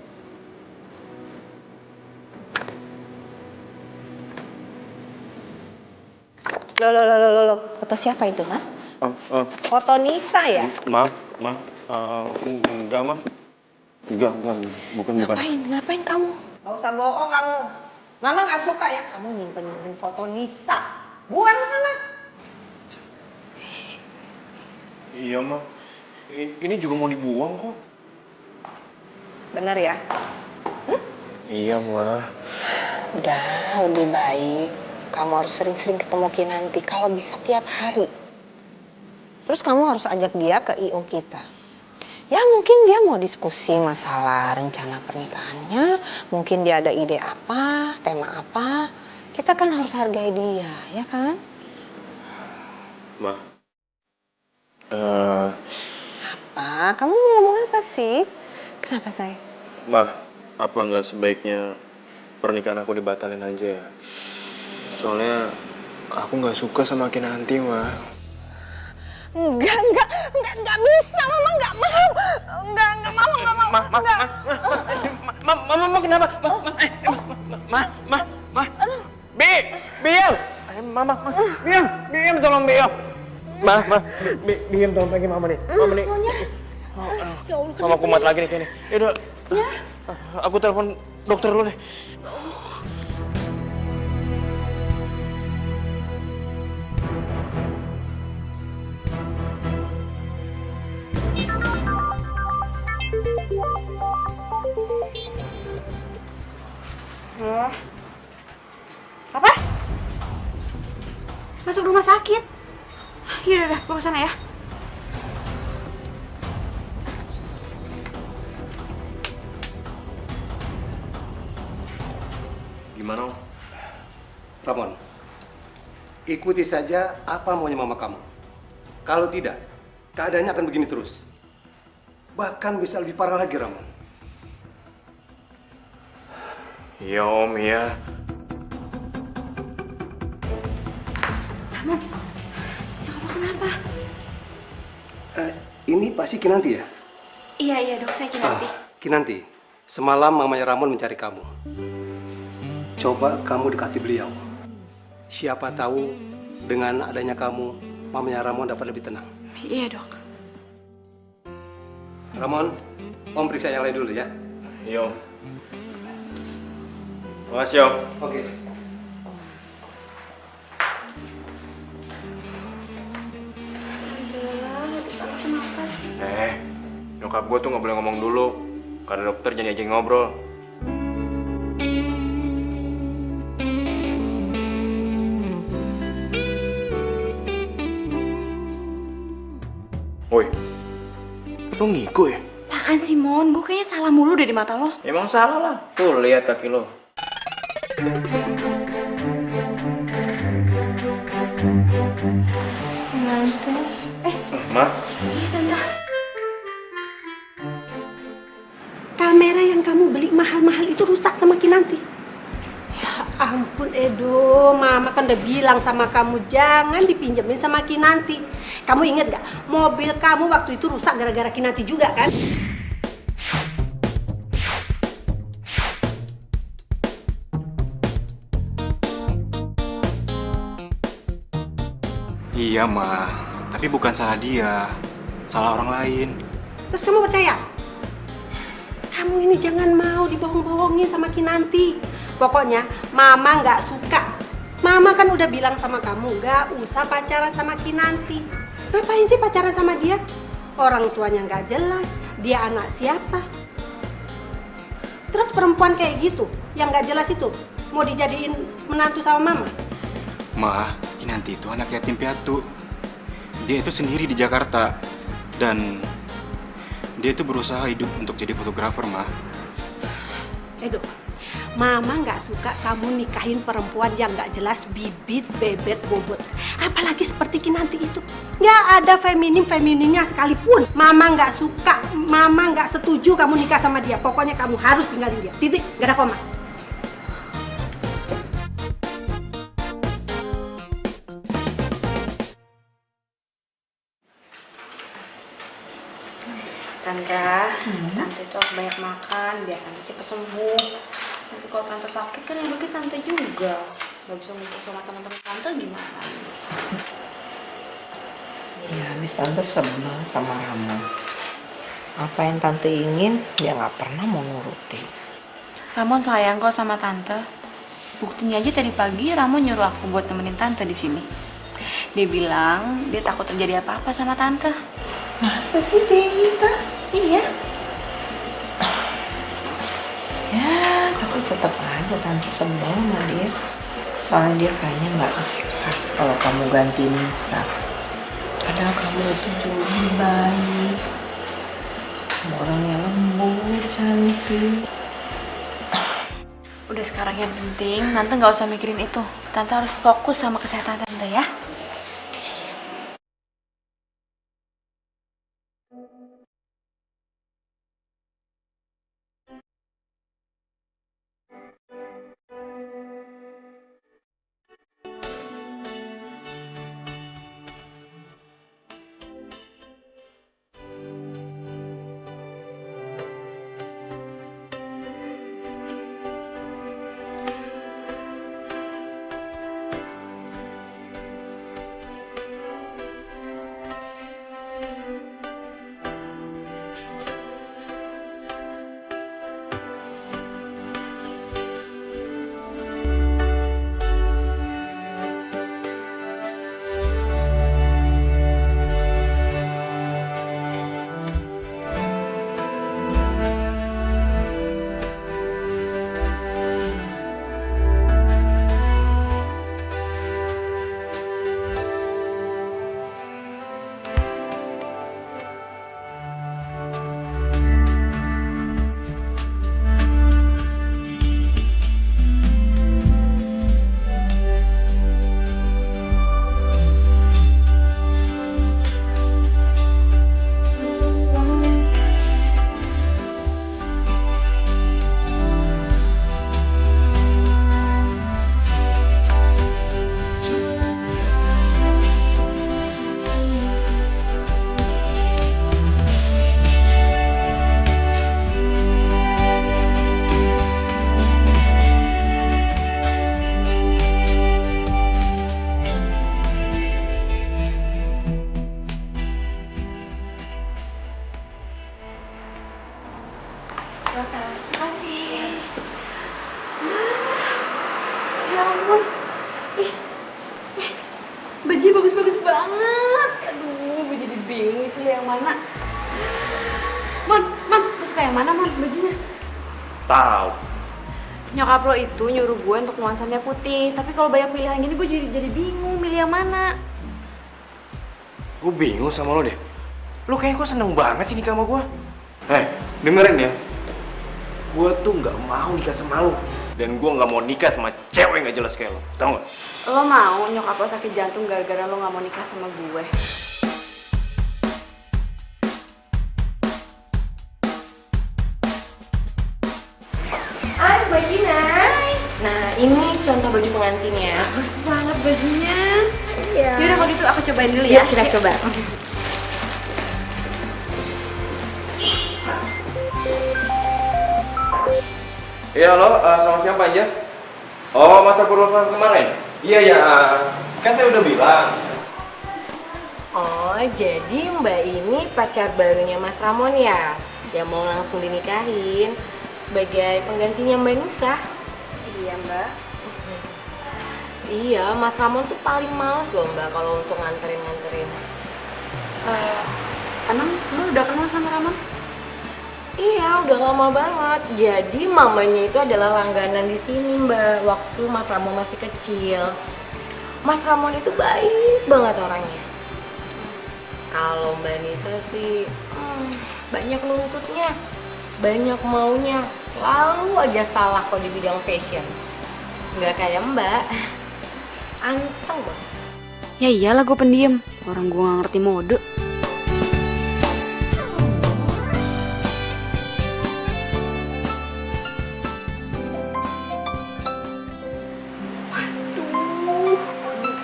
Loh, foto siapa itu, Ma? Foto Nisa ya? Maaf, enggak, Ma. Enggak, bukan. Ngapain kamu? Gak usah bohong kamu. Mama gak suka ya kamu nyimpen foto Nisa. Buang sana. Iya, Ma. Ini juga mau dibuang kok. Bener ya? Iya, Ma. Udah, lebih baik kamu harus sering-sering ketemu Kinanti, kalau bisa tiap hari. Terus kamu harus ajak dia ke IO kita. Ya mungkin dia mau diskusi masalah rencana pernikahannya, mungkin dia ada ide apa, tema apa. Kita kan harus hargai dia, ya kan? Ma. Apa? Kamu mau ngomong apa sih? Kenapa, say? Ma, apa nggak sebaiknya pernikahan aku dibatalin aja ya? Soalnya aku nggak suka sama Kinanti, Ma. Enggak bisa, Mama nggak mau. Enggak, Mama nggak mau. Mama kenapa? Biam. Mama, Biam tolong Biam. Biam tolong pegang Mama nih. Mama nih. Mama kumat lagi nih kayaknya. Yaudah, aku telepon dokter dulu deh. Apa? Masuk rumah sakit? Yaudah, gue kesana ya. Gimana, Ramon? Ikuti saja apa maunya mama kamu. Kalau tidak, keadaannya akan begini terus. Bahkan bisa lebih parah lagi, Ramon. Iya, Om, ya. Ramon, kamu kenapa? Ini pasti Kinanti ya? Iya dok, saya Kinanti. Kinanti, semalam mamanya Ramon mencari kamu. Coba kamu dekati beliau. Siapa tahu dengan adanya kamu, mamanya Ramon dapat lebih tenang. Iya dok. Ramon, Om periksa yang lain dulu ya. Iya, Om. Makasih, Om. Oke. Kenapa sih? Nyokap gue tuh nggak boleh ngomong dulu. Karena dokter jangan diajak ngobrol. Woi, lo ngigo ya? Lah Apaan sih, Mon? Gue kayaknya salah mulu deh di mata lo. Emang salah lah. Tuh, lihat kaki lo. Tante. Ma. Kamera yang kamu beli mahal-mahal itu rusak sama Kinanti. Ya ampun Edo, Mama kan udah bilang sama kamu jangan dipinjemin sama Kinanti. Kamu inget gak, mobil kamu waktu itu rusak gara-gara Kinanti juga kan? Iya, Ma. Tapi bukan salah dia. Salah orang lain. Terus kamu percaya? Kamu ini jangan mau dibohong-bohongin sama Kinanti. Pokoknya Mama nggak suka. Mama kan udah bilang sama kamu nggak usah pacaran sama Kinanti. Ngapain sih pacaran sama dia? Orang tuanya nggak jelas. Dia anak siapa? Terus perempuan kayak gitu, yang nggak jelas itu, mau dijadiin menantu sama Mama? Ma, Kinanti itu anak yatim piatu. Dia itu sendiri di Jakarta. Dan dia itu berusaha hidup untuk jadi fotografer, Ma. Edo, Mama nggak suka kamu nikahin perempuan yang nggak jelas, bibit, bebet, bobot. Apalagi seperti Kinanti itu. Nggak ada femininnya sekalipun. Mama nggak suka, Mama nggak setuju kamu nikah sama dia. Pokoknya kamu harus tinggalin dia. Titik, nggak ada koma. Tante itu harus banyak makan biar tante cepat sembuh. Nanti kalau tante sakit kan yang rugi tante juga. Gak bisa ngumpul sama teman-teman tante gimana? Ya, habis tante sebel sama Ramon. Apa yang tante ingin, dia nggak pernah mau nurutin. Ramon sayang kok sama tante. Buktinya aja tadi pagi Ramon nyuruh aku buat nemenin tante di sini. Dia bilang dia takut terjadi apa-apa sama tante. Masa sih dia yang minta? Iya. Ya, tapi tetap aja tante sebel sama dia. Soalnya dia kayaknya nggak ikhlas kalau kamu ganti Nisa. Padahal kamu itu jujur baik. Kamu orangnya lembut, cantik. Udah sekarang yang penting tante nggak usah mikirin itu. Tante harus fokus sama kesehatan tante ya. Bajunya bagus-bagus banget. Aduh, gue jadi bingung itu yang mana. Mon, lu suka yang mana, Mon, bajunya? Tahu. Nyokap lo itu nyuruh gue untuk nuansanya putih, tapi kalau banyak pilihan gini gue jadi bingung milih yang mana. Gue bingung sama lo deh. Lo kayaknya kok seneng banget sih nikah sama gue. Dengerin ya. Gue tuh nggak mau nikah sama lo. Dan gue nggak mau nikah sama cewek nggak jelas kayak lo. Tau nggak? Lo mau nyokap lo sakit jantung gara-gara lo nggak mau nikah sama gue? Hai Mbak Gina. Nah ini contoh baju pengantinnya. Bagus banget bajunya. Iya. Yaudah kalau gitu aku cobain dulu ya. Kita coba. Iya halo, sama siapa Jas? Oh masa purwokerto kemarin? Iya ya, kan saya udah bilang. Oh jadi Mbak ini pacar barunya Mas Ramon ya? Yang mau langsung dinikahin sebagai penggantinya Mbak Nisa. Iya Mbak. Iya, Mas Ramon tuh paling males loh Mbak kalau untuk nganterin. Emang lo udah kenal sama Ramon? Iya, udah lama banget. Jadi mamanya itu adalah langganan di sini Mbak, waktu Mas Ramon masih kecil. Mas Ramon itu baik banget orangnya. Kalau Mbak Nisa sih banyak nuntutnya, banyak maunya, selalu aja salah kok di bidang fashion. Nggak kayak Mbak, anteng banget. Ya iyalah gue pendiam, orang gue gak ngerti mode.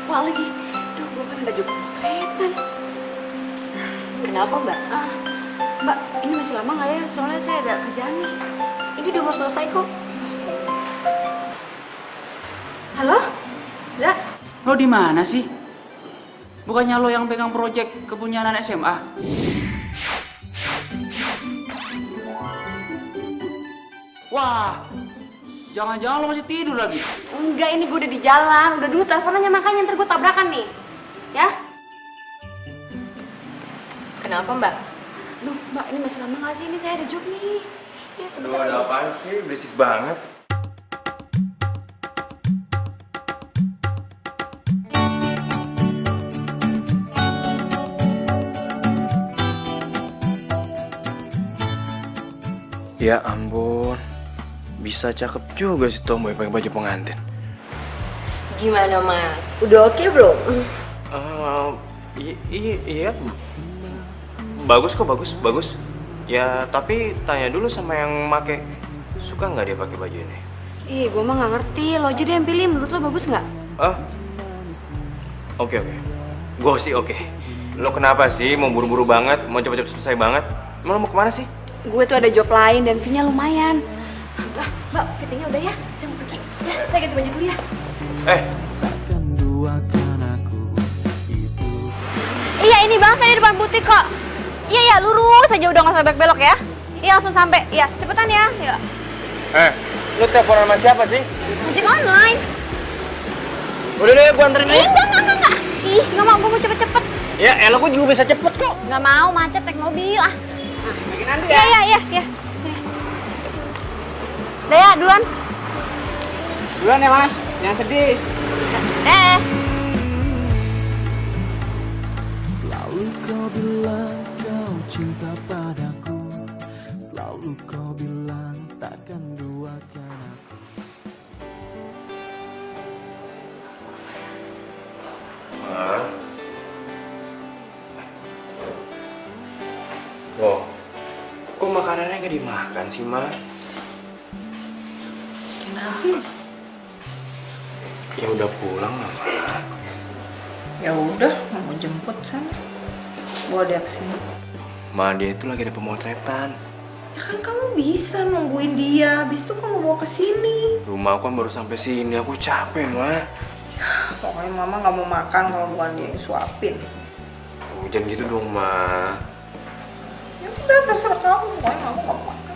Lupa lagi. Duh, gue kan baju pemotretan. Kenapa Mbak? Mbak, ini masih lama nggak ya? Soalnya saya ada kerjaan nih. Ini udah mau selesai kok. Halo? Zak? Lo di mana sih? Bukannya lo yang pegang proyek kepunyaan SMA? Wah, jangan-jangan lo masih tidur lagi. Enggak, ini gue udah di jalan. Udah dulu teleponnya makanya ntar gue tabrakan nih. Ya? Kenapa Mbak? Duh, Mbak, ini masih lama nggak sih? Ini saya ada job nih. Ya, Aduh, sebentar ada lagi. apaan sih? Berisik banget. Ya ampun, bisa cakep juga sih Tomboy pakai baju pengantin. Gimana Mas? Udah oke belum? Iya, bagus kok, bagus. Ya tapi tanya dulu sama yang make, suka nggak dia pakai baju ini? Ih, gue mah nggak ngerti. Lo aja deh yang pilih. Menurut lo bagus nggak? Oke. Gue sih oke. Lo kenapa sih? Mau buru-buru banget? Mau cepet-cepet selesai banget? Emang lo mau kemana sih? Gue tuh ada job lain dan fee-nya lumayan. Udah, Mbak, fittingnya udah ya. Saya mau pergi. Ya, saya ganti baju dulu ya. Iya, ini Bang, saya di depan butik kok. Iya, lurus aja udah nggak usah belok-belok ya. Iya, langsung sampai. Iya, cepetan ya. Ya. Lo teleponan sama siapa sih? Ojek online. Udah deh, gue anterin aja. Enggak. Ih, nggak mau, gue mau cepet-cepet. Ya, elah gue juga bisa cepet kok. Nggak mau, macet naik mobil ah. Lagi nanti ya. Iya. Udah ya, duluan. Duluan ya Mas, jangan sedih. Selalu kau bilang kau cinta padaku, selalu kau bilang takkan duakan aku. Loh, kok makanannya nggak dimakan sih, Ma? Kenapa? Ya udah pulang lah, Ma. Ya udah, mau jemput sana. Bawa dia ke sini. Ma, dia itu lagi ada pemotretan. Ya kan kamu bisa nungguin dia, habis itu kamu bawa ke sini. Rumah aku kan baru sampai sini, aku capek, Ma. Pokoknya mama nggak mau makan kalau bukan dia yang suapin. Jangan gitu dong, Ma. Ya udah terserah kamu, pokoknya mama nggak mau makan.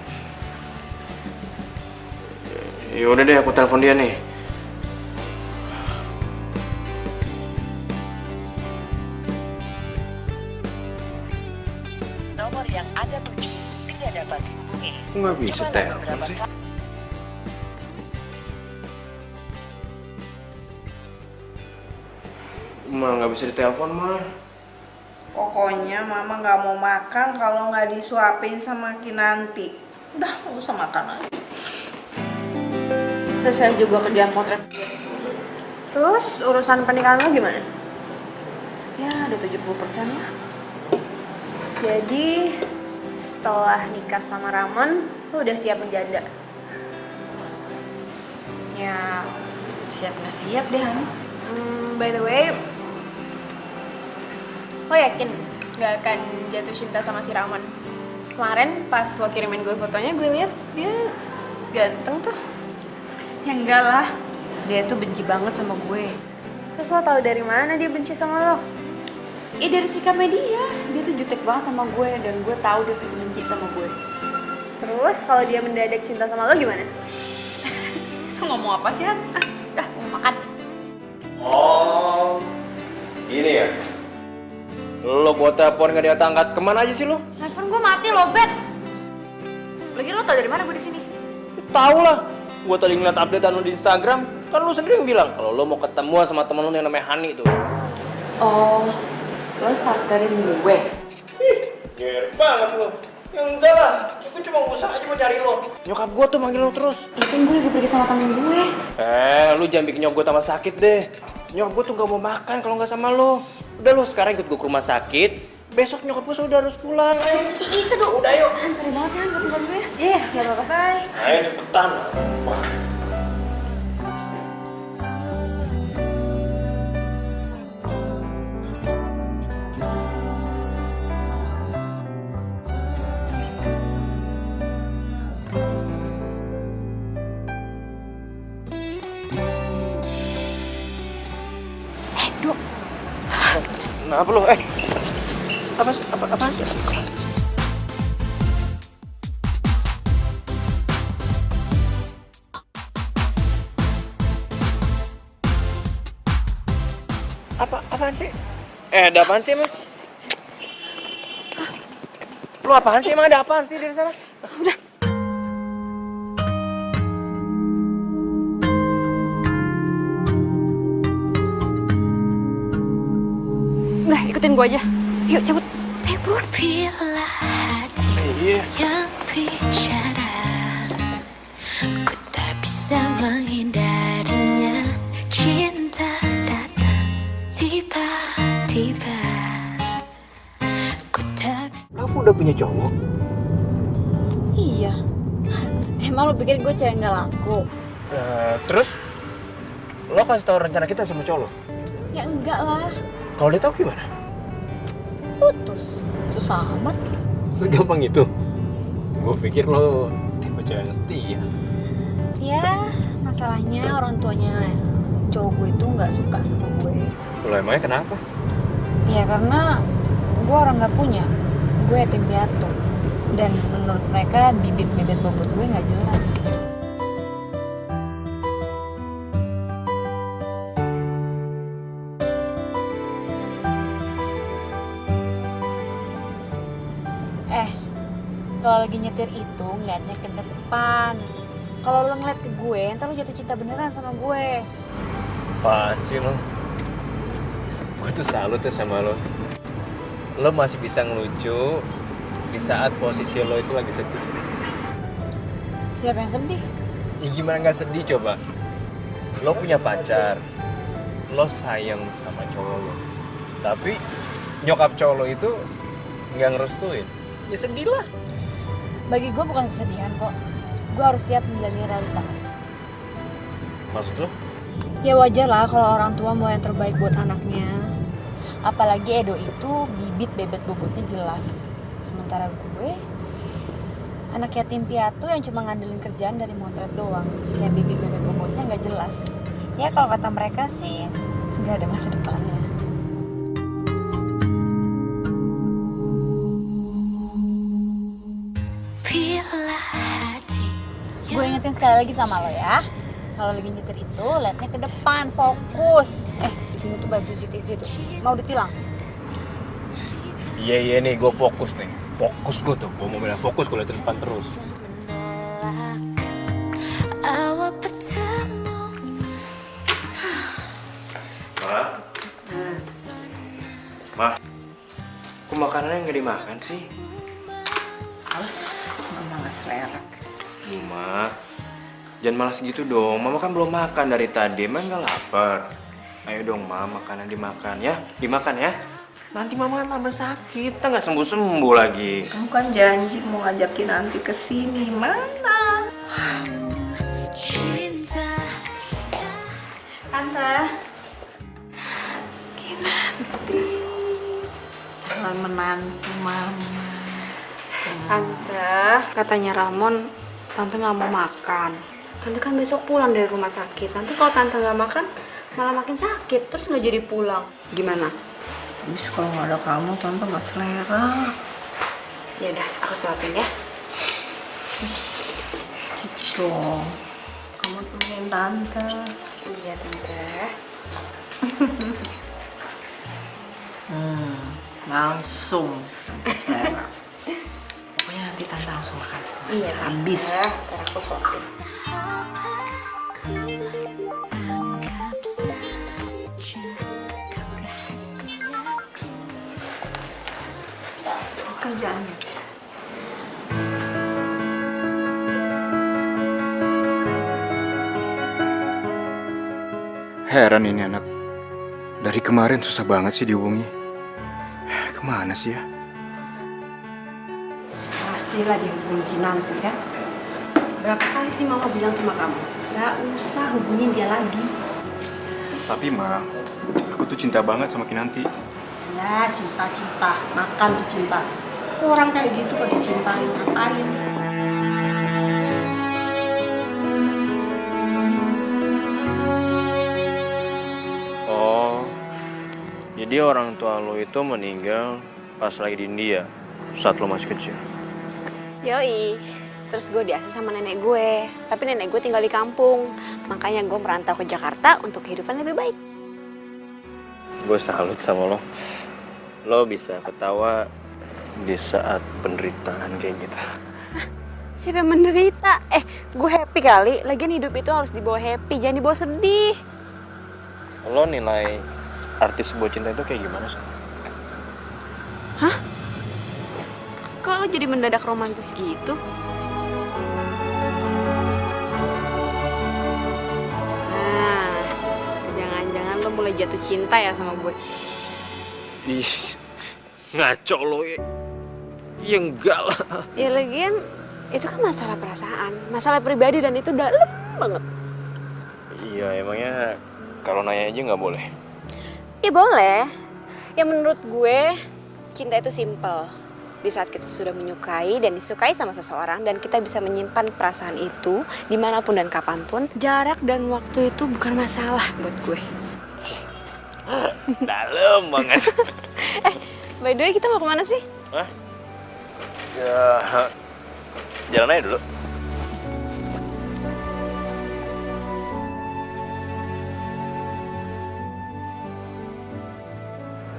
Ya udah deh, aku telepon dia nih. Nomor yang Anda tuju tidak dapat dihubungi. Kok nggak bisa telepon sih? Ma, nggak bisa ditelepon, Ma. Pokoknya mama nggak mau makan kalau nggak disuapin sama Kinanti. Udah, nggak usah makan lagi. Terus saya juga kerjaan potret. Terus urusan pernikahan lo gimana? Ya ada 70% lah. Jadi setelah nikah sama Ramon, lo udah siap menjanda? Ya, siap nggak siap deh, Han. By the way, lo yakin gak akan jatuh cinta sama si Ramon? Kemarin pas lo kirimin gue fotonya, gue lihat dia ganteng tuh. Ya enggak lah, dia tuh benci banget sama gue. Terus lo tahu dari mana dia benci sama lo? Dari sikapnya dia tuh jutek banget sama gue dan gue tahu dia pasti benci sama gue. Terus kalau dia mendadak cinta sama lo gimana? Ngomong apa sih, Han? Dah, mau makan. Oh, gini ya? Lo gua telepon nggak diangkat, kemana aja sih lo? Handphone gue mati loh, Bet. Lagi lo tau dari mana gue di sini? Tahu lah, gua tadi ngeliat updatean lo di Instagram, kan lo sendiri yang bilang kalau lo mau ketemuan sama temen lo yang namanya Hani tuh. Oh, lo starterin gue. Ger banget lo. Ya enggak lah, gue cuma usaha aja mau cari lo. Nyokap gue tuh manggil lo terus. Itu gue lagi pergi sama temen gue. Lu jangan bikin nyokap gue tambah sakit deh. Nyokap gue tuh gak mau makan kalau nggak sama lo. Udah lo sekarang ikut gue ke rumah sakit. Besok nyokap gue sudah harus pulang. Ayo, Itu dong. udah yuk. Sorry banget ya, gak tinggal gue. Iya, gak apa-apa, bye. Ayo cepetan. Wah. Kenapa lo? Apaan? Apaan sih? Ada apaan sih emang? Lo apaan sih emang, ada apaan sih dari sana? Udah. Nah, ikutin gue aja. Yuk, cabut. Ayo, buruan. Bila hati yang bicara, ku tak bisa menghindarinya. Cinta datang tiba-tiba. Ku tak bisa. Kamu udah punya cowok? Iya. Emang lo pikir gue cewek gak laku? Terus? Lo kasih tahu rencana kita sama cowok lo? Ya enggak lah. Kalau dia tahu gimana? Putus. Susah amat. Segampang itu? Gue pikir lo tipe cewek yang setia. Ya, masalahnya orang tuanya cowok gue itu gak suka sama gue. Lo emangnya kenapa? Ya karena gue orang gak punya. Gue yatim piatu. Dan menurut mereka bibit-bibit bobot gue gak jelas. Kalau lagi nyetir itu ngeliatnya ke depan. Kalau lo ngeliat ke gue, ntar lo jatuh cinta beneran sama gue. Apaan sih lo? Gue tuh salut ya sama lo. Lo masih bisa ngelucu di saat posisi lo itu lagi sedih. Siapa yang sedih? Ya gimana gak sedih coba? Lo punya pacar, lo sayang sama cowok lo. Tapi nyokap cowok lo itu gak ngerestuin. Ya sedih lah. Bagi gue bukan kesedihan kok. Gue harus siap menjalani realita. Maksud lo? Ya wajar lah kalau orang tua mau yang terbaik buat anaknya. Apalagi Edo itu bibit bebet bobotnya jelas. Sementara gue anak yatim piatu yang cuma ngandelin kerjaan dari motret doang. Kayak bibit bebet bobotnya nggak jelas. Ya kalau kata mereka sih nggak ada masa depannya. Gue ingetin sekali lagi sama lo ya. Kalau lagi nyetir itu, liatnya ke depan, fokus. Di sini tuh banyak CCTV tuh. Mau ditilang? Iya nih, gue fokus nih. Fokus gue tuh, gue mau bilang fokus, gue liat ke depan terus. Ma? Kok makanannya nggak dimakan sih? Males, mama nggak selera. Ma, jangan malas gitu dong. Mama kan belum makan dari tadi, emang nggak lapar. Ayo dong, Ma, makanan dimakan ya. Dimakan ya. Nanti mama tambah sakit, kita nggak sembuh-sembuh lagi. Kamu kan janji mau ngajakin nanti ke sini, mana? Tante. Kinanti. Calon menantu mama. Tante, katanya Ramon, Tante nggak mau makan. Tante kan besok pulang dari rumah sakit. Nanti kalau Tante nggak makan, malah makin sakit. Terus nggak jadi pulang. Gimana? Habis kalau nggak ada kamu, Tante nggak selera. Ya udah, aku suapin ya. Gitu. Kamu temenin Tante. Iya, Tante. Langsung selera. Pokoknya nanti Tante langsung makan semua. Iya, habis. Ntar aku suapin. Kerjaannya. Heran ini anak. Dari kemarin susah banget sih dihubungi. Kemana sih ya? Pastilah dihubungin Kinanti kan. Berapa kali sih mama bilang sama kamu? Gak usah hubungin dia lagi. Tapi Ma, aku tuh cinta banget sama Kinanti. Ya cinta-cinta, makan tuh cinta. Orang kayak gitu kalau dicintain ngapain? Oh, jadi orang tua lo itu meninggal pas lagi di India saat lo masih kecil. Yoi, terus gue diasuh sama nenek gue. Tapi nenek gue tinggal di kampung. Makanya gue merantau ke Jakarta untuk kehidupan lebih baik. Gue salut sama lo. Lo bisa ketawa di saat penderitaan kayak gitu. Siapa yang menderita? Gue happy kali. Lagian hidup itu harus dibawa happy, jangan dibawa sedih. Lo nilai artis sebuah cinta itu kayak gimana sih? Hah? Kok lo jadi mendadak romantis gitu? Nah, jangan-jangan lo mulai jatuh cinta ya sama gue. Ih, ngaco lo ya. Ya enggak lah. Ya lagian itu kan masalah perasaan, masalah pribadi dan itu dalam banget. Iya, emangnya kalau nanya aja nggak boleh? Ya boleh. Ya menurut gue, cinta itu simpel. Di saat kita sudah menyukai dan disukai sama seseorang dan kita bisa menyimpan perasaan itu dimanapun dan kapanpun, jarak dan waktu itu bukan masalah buat gue. Dalam banget. By the way, kita mau kemana sih? Hah? Ya, jalan aja dulu.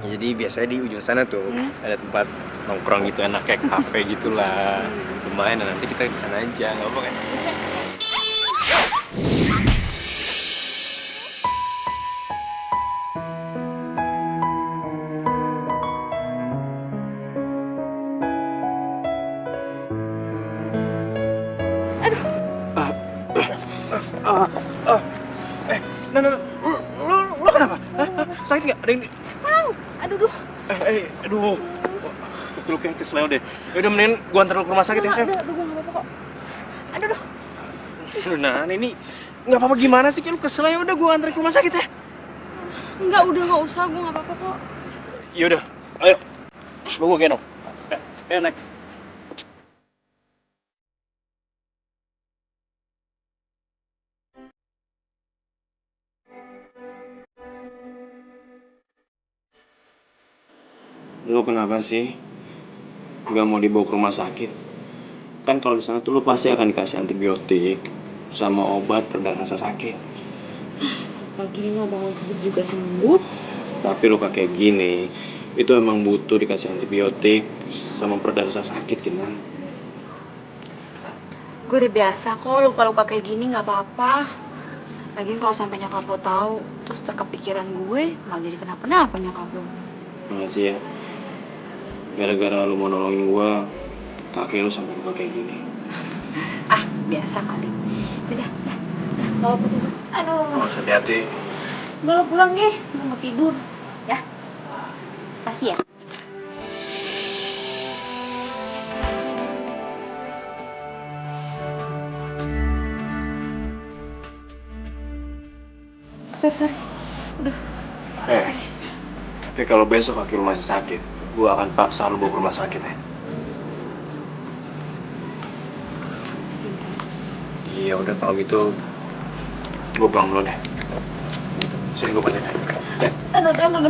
Jadi biasanya di ujung sana tuh ada tempat nongkrong gitu enak kayak kafe gitulah. Lumayan, dan nanti kita di sana aja, nggak apa kan? Lo kenapa? Hah? Sakit nggak? Ada yang Aduh. aduh. Lu kayak keseleo deh. Yaudah mendingan gua antar lu ke rumah sakit ya. Aduh, gue nggak apa-apa kok. Aduh. Aduh, nah ini nggak apa-apa gimana sih? Kayak lu keseleo, udah gua antar ke rumah sakit ya. Enggak, udah nggak usah, gue nggak apa-apa kok. Yaudah, ayo. Lu gua gendong. Ayo naik. Lu kenapa sih nggak mau dibawa ke rumah sakit? Kan kalau di sana tuh lu pasti akan dikasih antibiotik sama obat reda rasa sakit. Pagi ini bangun tidur juga sembuh. Tapi luka kayak gini itu emang butuh dikasih antibiotik sama pereda rasa sakit kan? Gue udah biasa kok luka-luka kayak gini, nggak apa-apa. Lagi kalau sampai nyokap lo tahu, terus terkepikiran gue malah jadi kenapa-napa nyokap lo. Makasih ya. Gara-gara lu mau nolongin gua, kaki lu sampai luka kayak gini. Ah, biasa kali. Udah, bawa pergi. Aduh. Harus hati-hati. Bawa pulang ya, mau tidur. Ya. Pasti ya. Sorry. Udah. Tapi kalau besok kaki lu masih sakit, gua akan paksa lu bawa ke rumah sakit ya. Iya udah kalau gitu, gua pulang dulu deh. Sini gua bantuin ya. Aduh.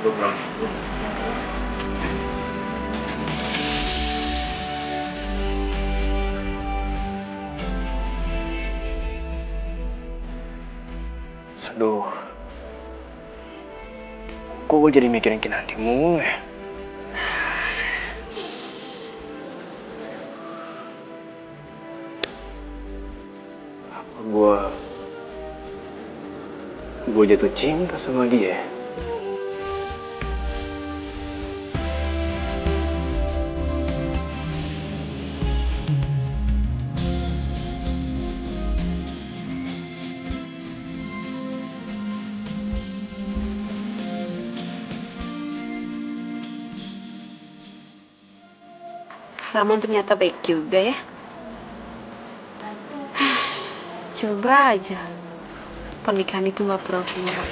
Gua pulang. Aduh, kok gue jadi mikirin Kinanti mulu ya? Apa gue jatuh cinta sama dia? Ramon ternyata baik juga ya. Coba aja pernikahan itu gak pura-pura.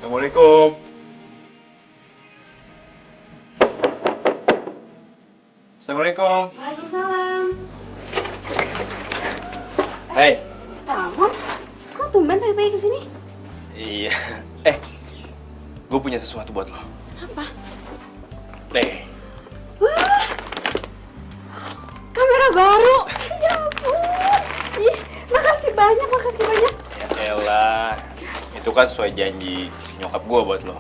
Assalamualaikum. Assalamualaikum. Waalaikumsalam. Hai. Ramon, kok tumben pagi-pagi kesini? Iya. Gue punya sesuatu buat lo. Apa? Nih. Wah, kamera baru. Ya ampun. Ih, makasih banyak. Ya elah. Itu kan sesuai janji nyokap gue buat lo.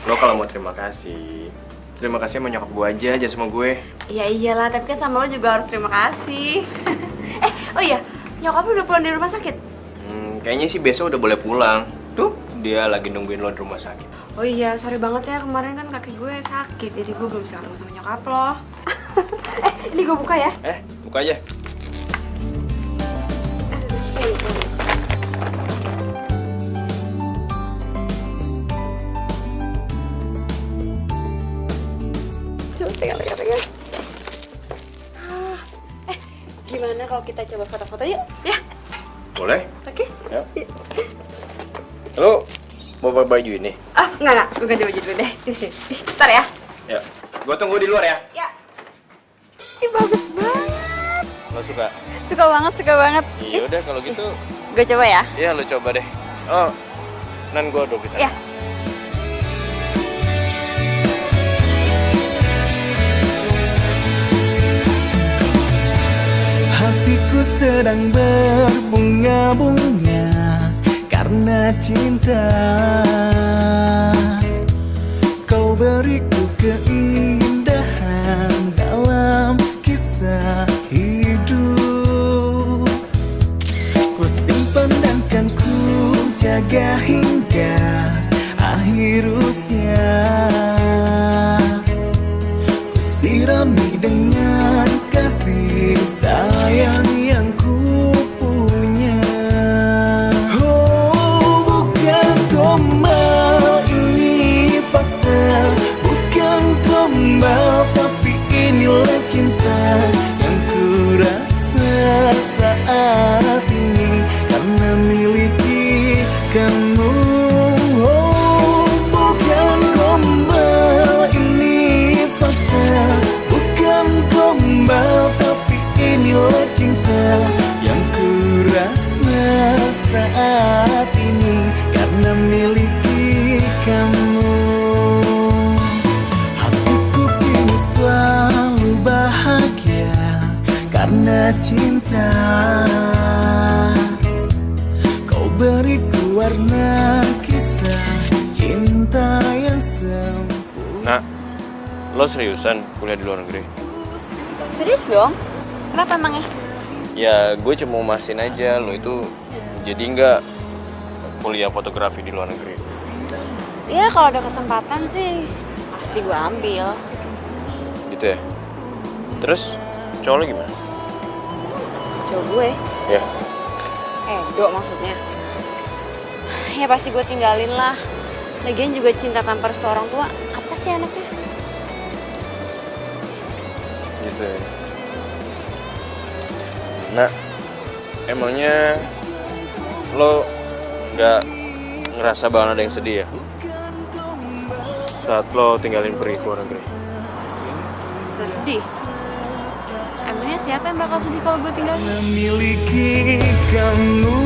Lo kalau mau terima kasih sama nyokap gue aja sama gue. Ya iyalah, tapi kan sama lo juga harus terima kasih. Oh iya, nyokap lo udah pulang dari rumah sakit? Kayaknya sih besok udah boleh pulang. Tuh, dia lagi nungguin lo di rumah sakit. Oh iya, sorry banget ya, kemarin kan kaki gue sakit, jadi gue belum bisa ketemu sama nyokap lo. Ini gue buka ya? Buka aja. Coba pegang. Gimana kalau kita coba foto-foto yuk? Ya? Boleh? Oke. Ya. Lo mau pakai baju ini? Enggak. Gue ganti baju dulu deh. Di sini. Bentar ya. Ya. Gue tunggu di luar ya. Ya. Ih, bagus banget. Lo suka? Suka banget. Iya udah kalau gitu. Gue coba ya. Iya, lo coba deh. Oh, nan gue duduk di sana. Ya. Hatiku sedang berbunga-bunga karena cinta. Kau beriku keindahan dalam kisah hidup. Ku simpan dan kan ku jaga hingga akhir usia. Ku sirami dengan kasih sayang yang ku punya. Oh, bukan gombal, ini fakta. Bukan gombal, tapi inilah cinta yang ku rasa saat ini karena miliki kamu. Oh, bukan gombal. cinta. Kau beriku warna kisah cinta yang sempurna. Nah, lo seriusan kuliah di luar negeri? Serius dong? Kenapa emangnya? Ya, gue cuma mau mastiin aja lo itu jadi nggak kuliah fotografi di luar negeri. Iya, kalau ada kesempatan sih pasti gue ambil. Gitu ya? Terus, cowok lo gimana? Cowok gue? Ya. Edo maksudnya. Ya pasti gue tinggalin lah. Lagian juga cinta tanpa restu orang tua. Apa sih anaknya? Gitu ya. Nah, emangnya lo nggak ngerasa bakal ada yang sedih ya saat lo tinggalin pergi ke luar negeri? Sedih? Emangnya siapa yang bakal sedih kalau gue tinggalin? Memiliki kamu.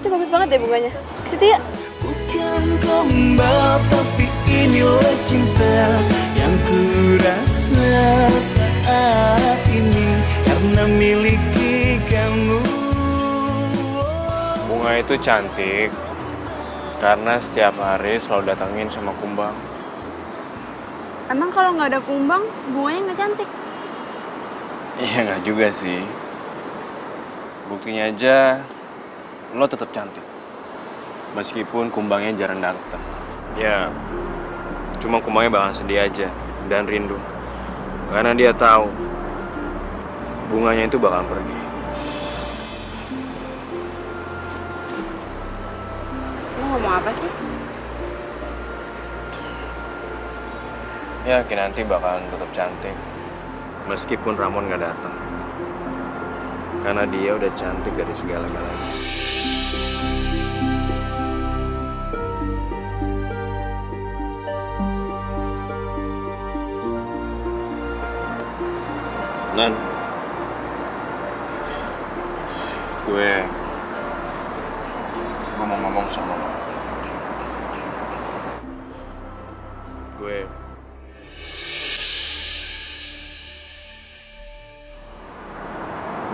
Itu bagus banget deh bunganya. Ke situ ya. Bukan gombal tapi inilah cinta yang ku rasa saat ini karena miliki kamu. Bunga itu cantik karena setiap hari selalu datangin sama kumbang. Emang kalau nggak ada kumbang, bunganya nggak cantik? Iya nggak juga sih. Buktinya aja lo tetap cantik. Meskipun kumbangnya jarang datang. Ya, cuma kumbangnya bakal sedih aja dan rindu. Karena dia tahu bunganya itu bakal pergi. Lo ngomong apa sih? Ya, Kinanti bakalan tetap cantik. Meskipun Ramon nggak datang. Karena dia udah cantik dari segala-galanya. Nan, gue mau ngomong sama lo.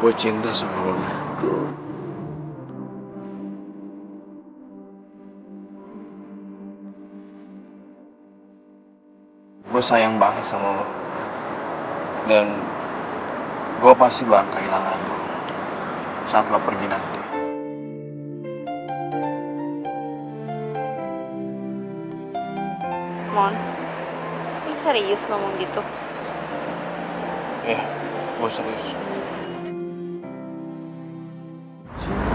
Gue cinta sama lo. Gue sayang banget sama lo. Dan gue pasti bakal kehilangan lo saat lo pergi nanti. Mon, lu serius ngomong gitu? Ya, gue serius.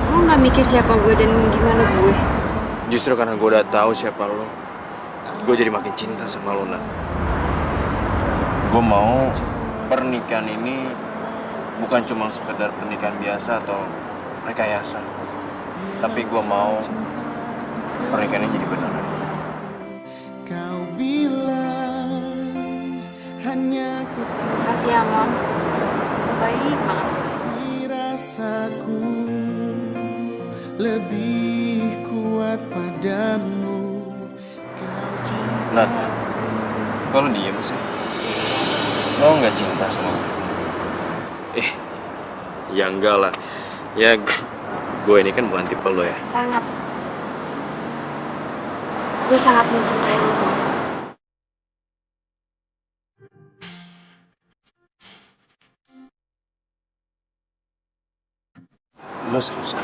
Lu nggak mikir siapa gue dan gimana gue? Justru karena gue udah tahu siapa lo, gue jadi makin cinta sama lo, Nan. Gue mau pernikahan ini bukan cuma sekedar pernikahan biasa atau rekayasa, tapi gue mau pernikahan ini jadi beneran. Kau bilang hanya Makasih ya, Mon. Baik banget. rasaku lebih kuat padamu. Nah, kok lo diem sih? Lo nggak cinta sama gue? Ya enggak lah. Ya, gue ini kan bukan tipe lo ya. Sangat. Gue sangat mencintai lo. Lo seriusan?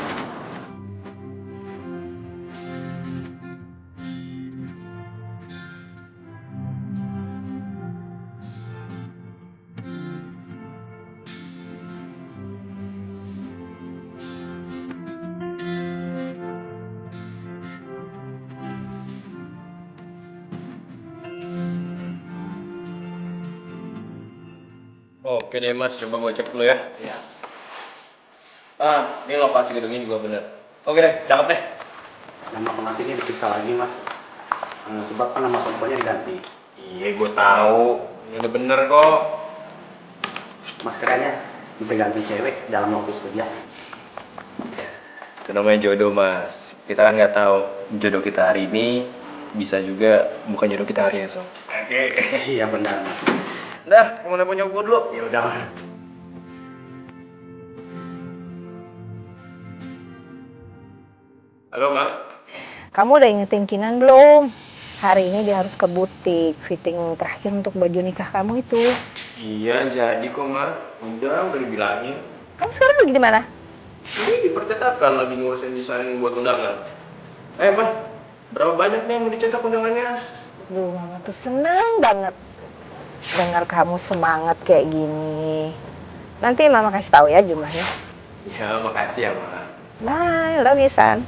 Oke deh mas, coba gue cek dulu ya. Iya. Ini lokasi gedung ini juga bener. Oke deh, cakep deh. Nama pengantinnya diperiksa lagi mas. Sebab kan nama perempuannya diganti. Iya, gue tahu. Ini udah bener kok. Mas kerennya bisa ganti cewek dalam waktu sekejap. Itu namanya jodoh mas. Kita kan nggak tahu jodoh kita hari ini bisa juga bukan jodoh kita hari esok. Oke. Iya benar mas. Dah, mau nelfon nyokap gue dulu. Ya udah. Halo, Mak. Kamu udah ingetin Kinan belum? Hari ini dia harus ke butik fitting terakhir untuk baju nikah kamu itu. Iya, jadi kok, Mak. Udah dibilangin. Kamu sekarang lagi di mana? Ini di percetakan lagi ngurusin desain buat undangan. Pak, berapa banyak nih yang mau dicetak undangannya? Duh, Mama tuh seneng banget dengar kamu semangat kayak gini. Nanti Mama kasih tahu ya jumlahnya. Ya, makasih ya, Mak. Bye, love you, San.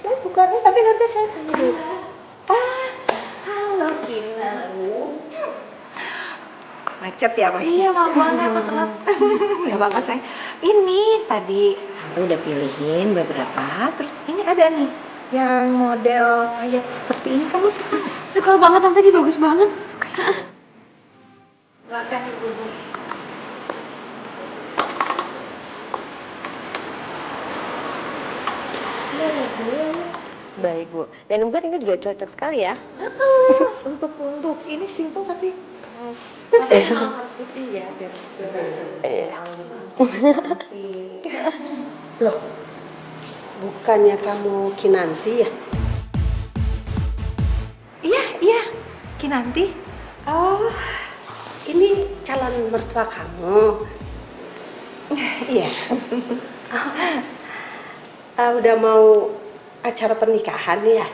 Saya suka nih, tapi nanti saya tanya dulu. Halo, Kinan. Macet ya, Mas? Iya, Mama, aku telat. Gak apa-apa, sayang. Ini tadi Tante udah pilihin beberapa, terus ini ada nih yang model kayak seperti ini. Kamu suka? Suka banget, Tante, dia bagus banget. Suka. Silakan, Ibu. Baik, Bu. Dan mungkin ini juga cocok sekali ya. Untuk ini simple tapi harus putih ya. Loh, bukannya kamu Kinanti ya? Iya, Kinanti. Oh, ini calon mertua kamu. Iya. Udah mau acara pernikahan ya?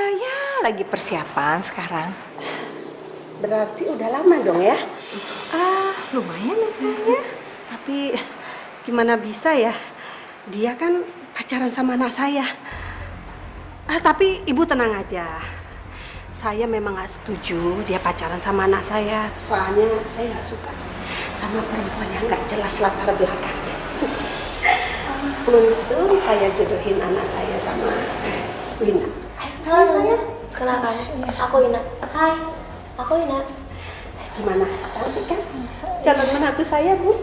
Ya lagi persiapan sekarang. Berarti udah lama dong ya? Lumayan ya sayang. Tapi gimana bisa ya? Dia kan pacaran sama anak saya. Tapi ibu tenang aja. Saya memang gak setuju dia pacaran sama anak saya. Soalnya saya gak suka sama perempuan yang gak jelas latar belakangnya. Untung saya jodohin anak saya sama Wina. Halo sayang, kenapa? Aku Ina. Hai, aku Ina. Gimana? Cantik kan? Calon menantu saya, Bu.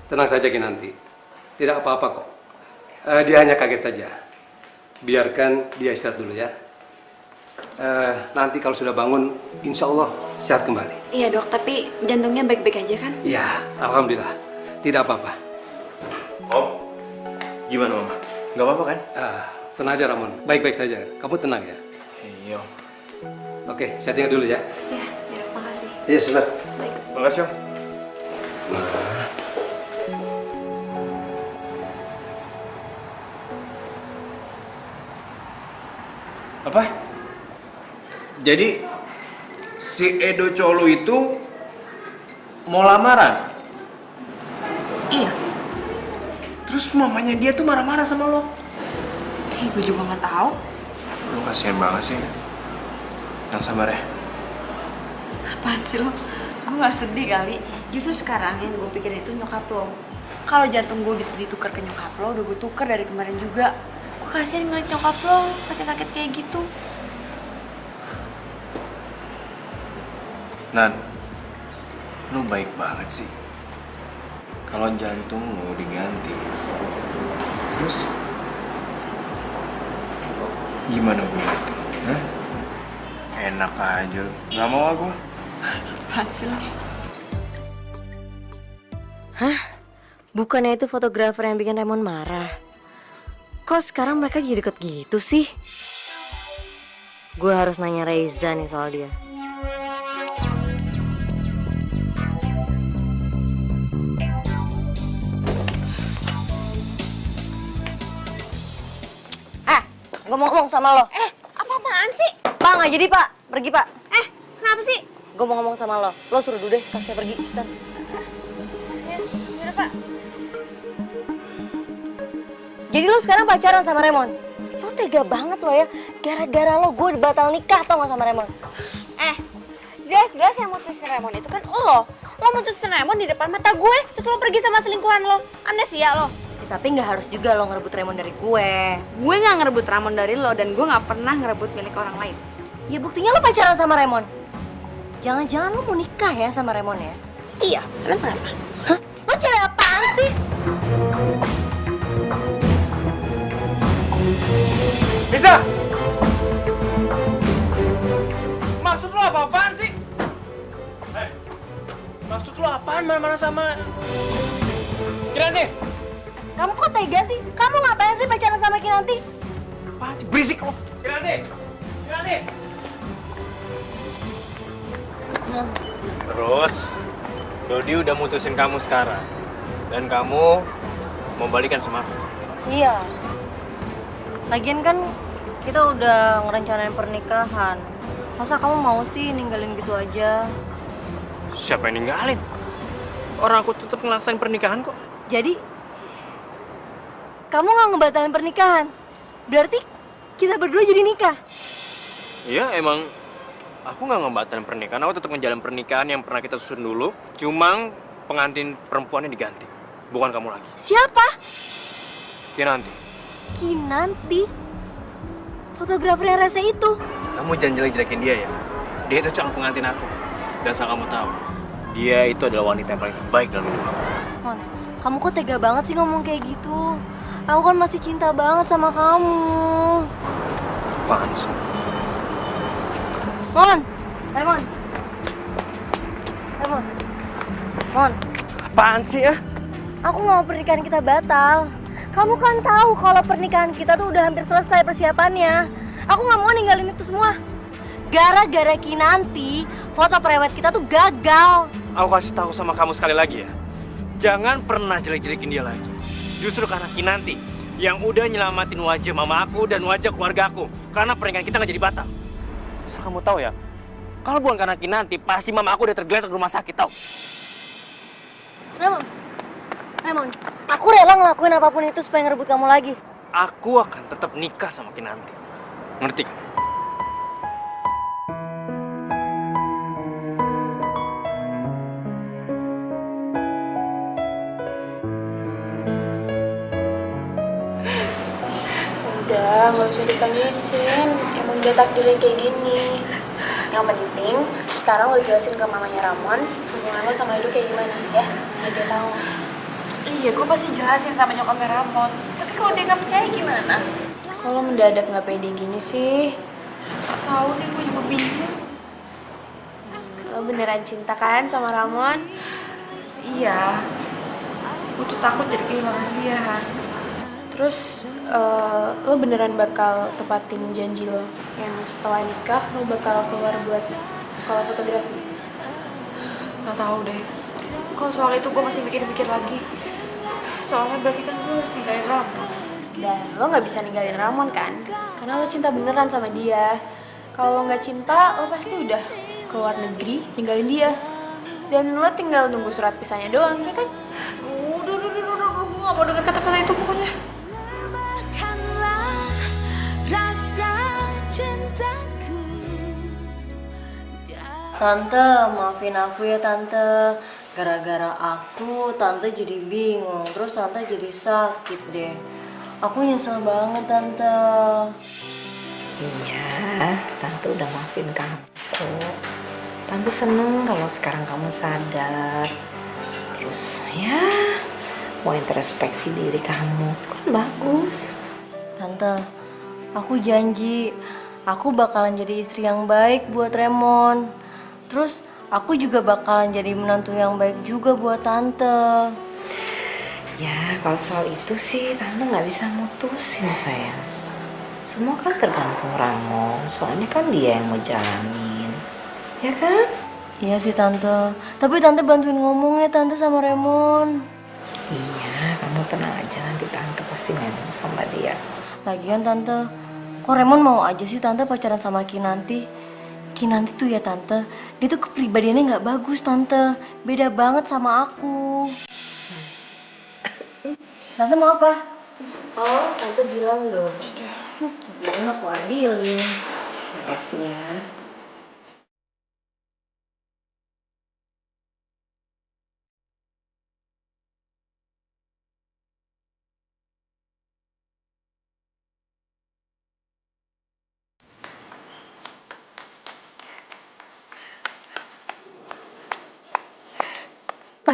Tenang saja Kinanti, tidak apa-apa kok. Dia hanya kaget saja. Biarkan dia istirahat dulu ya. Nanti kalau sudah bangun, insya Allah sehat kembali. Iya dok, tapi jantungnya baik-baik aja kan? Ya, alhamdulillah, tidak apa-apa. Om, gimana Mama? Gak apa-apa kan? Tenang aja Ramon, baik-baik saja. Kamu tenang ya. Iya. Oke, saya tinggal dulu ya. Iya, makasih. Iya, sudah. Baik. Makasih Om. Apa? Jadi si Edo Colo itu mau lamaran? Iya. Terus mamanya dia tuh marah-marah sama lo? Gue juga nggak tahu. Lo kasihan banget sih. Yang sabar ya. Apaan sih lo? Gue nggak sedih kali. Justru sekarang yang gue pikirin itu nyokap lo. Kalau jantung gue bisa ditukar ke nyokap lo, udah gue tukar dari kemarin juga. Gue kasihan ngeliat nyokap lo sakit-sakit kayak gitu. Nan, lo baik banget sih. Kalau jantung lo diganti, terus gimana gue itu? Hah? Enak aja lo, gak mau aku. Apaan sih lo? Hah? Bukannya itu fotografer yang bikin Raymond marah? Kok sekarang mereka jadi deket gitu sih? Gue harus nanya Reza nih soal dia. Gue mau ngomong sama lo. Apa-apaan sih? Pak, nggak jadi pak. Pergi pak. Kenapa sih? Gue mau ngomong sama lo. Lo suruh dulu deh, pas saya pergi. Bentar. Yaudah pak. Jadi lo sekarang pacaran sama Raymond? Lo tega banget lo ya. Gara-gara lo gue batal nikah tau gak sama Raymond? Jelas-jelas yang mutusin Raymond itu kan lo. Lo mutusin Raymond di depan mata gue, terus lo pergi sama selingkuhan lo. Amnesia lo. Kita Tapi nggak harus juga lo ngerebut Raymond dari gue. Gue nggak ngerebut Ramon dari lo dan gue nggak pernah ngerebut milik orang lain. Ya buktinya lo pacaran sama Raymond. Jangan-jangan lo mau nikah ya sama Raymond ya? Iya, kenapa? Hah? Lo cewek apaan sih? Bisa! Maksud lo apa-apaan sih? Maksud lo apaan marah-marah sama... Kinanti! Kamu kok tega sih? Kamu ngapain sih pacaran sama Kinanti? Apaan sih? Berisik lo! Kinanti! Kinanti! Terus, Dodi udah mutusin kamu sekarang. Dan kamu mau balikan sama aku. Iya. Lagian kan kita udah ngerencanain pernikahan. Masa kamu mau sih ninggalin gitu aja? Siapa yang ninggalin? Orang aku tetap ngelaksain pernikahan kok. Jadi, kamu nggak ngebatalin pernikahan? Berarti kita berdua jadi nikah? Iya, emang aku nggak ngebatalin pernikahan. Aku tetap ngejalan pernikahan yang pernah kita susun dulu. Cuma pengantin perempuannya diganti. Bukan kamu lagi. Siapa? Kinanti. Kinanti? Fotografer yang rese itu? Kamu jangan jelek-jelekin dia ya. Dia itu calon pengantin aku. Dan asal kamu tahu, dia itu adalah wanita yang paling terbaik dalam hidup aku. Mon, kamu kok tega banget sih ngomong kayak gitu? Aku kan masih cinta banget sama kamu. Apaan sih? Mon, Raymond. Raymond. Mon. Apaan sih ya? Aku nggak mau pernikahan kita batal. Kamu kan tahu kalau pernikahan kita tuh udah hampir selesai persiapannya. Aku nggak mau ninggalin itu semua. Gara-gara Kinanti, foto prewed kita tuh gagal. Aku kasih tahu sama kamu sekali lagi ya. Jangan pernah jelek-jelekin dia lagi. Justru karena Kinanti yang udah nyelamatin wajah mama aku dan wajah keluarga aku. Karena pernikahan kita nggak jadi batal. Asal kamu tahu ya, kalau bukan karena Kinanti, pasti mama aku udah tergeletak di rumah sakit, tau? Raymond, aku rela ngelakuin apapun itu supaya ngerebut kamu lagi. Aku akan tetap nikah sama Kinanti. Ngerti kan? Udah, nggak usah ditangisin. Emang udah takdirnya kayak gini. Yang penting, sekarang lo jelasin ke mamanya Ramon hubungan lo sama Edo kayak gimana, ya? Biar dia tahu. Iya, gue pasti jelasin sama nyokapnya Ramon. Tapi kalau dia nggak percaya gimana? Kalau mendadak nggak pede gini sih? Tahu deh, gue juga bingung. Lo beneran cinta kan sama Ramon? Iya. Gue tuh takut jadi kehilangan dia. Terus lo beneran bakal tepatin janji lo yang setelah nikah lo bakal keluar buat sekolah fotografi? Gak tahu deh. Kalau soal itu gue masih mikir-mikir lagi. Soalnya berarti kan gue harus ninggalin Ramon. Dan lo nggak bisa ninggalin Ramon kan? Karena lo cinta beneran sama dia. Kalau lo nggak cinta, lo pasti udah keluar negeri ninggalin dia. Dan lo tinggal nunggu surat pisahnya doang, ya kan? Udah, gue gak mau denger kata-kata itu pokoknya. Tante, maafin aku ya Tante. Gara-gara aku, Tante jadi bingung. Terus Tante jadi sakit deh. Aku nyesel banget Tante. Iya, Tante udah maafin kamu. Tante seneng kalau sekarang kamu sadar. Terus ya, mau introspeksi diri kamu. Itu kan bagus. Tante, aku janji aku bakalan jadi istri yang baik buat Raymond. Terus aku juga bakalan jadi menantu yang baik juga buat Tante. Ya, kalau soal itu sih Tante nggak bisa mutusin sayang. Semua kan tergantung Ramon. Soalnya kan dia yang mau jalanin. Ya kan? Iya sih Tante. Tapi Tante bantuin ngomongnya Tante sama Raymond. Iya, kamu tenang aja, nanti Tante pasti ngomong sama dia. Lagian Tante, kok Raymond mau aja sih Tante pacaran sama Kinanti? Kinanti tuh ya Tante, dia tuh kepribadiannya nggak bagus Tante. Beda banget sama aku. Tante mau apa? Oh, Tante bilang loh. Bilang aku adilin. Makasih ya.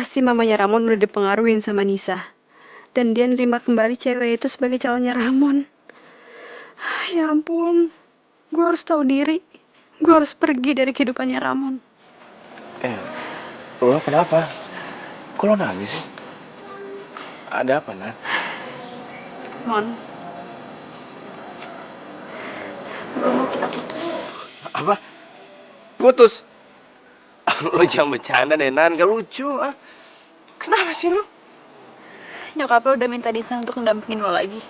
Pasti mamanya Ramon udah dipengaruhin sama Nisa. Dan dia nerima kembali cewek itu sebagai calonnya Ramon. Ya ampun, gue harus tahu diri. Gue harus pergi dari kehidupannya Ramon. Lo kenapa? Kok lo nangis sih? Ada apa, Nat? Mon, gue mau kita putus. Apa? Putus? Lo jangan bercanda deh, Nan. Gak lucu, ah. Kenapa sih lo? Nyokap lo udah minta Nisa untuk ngedampingin lo lagi.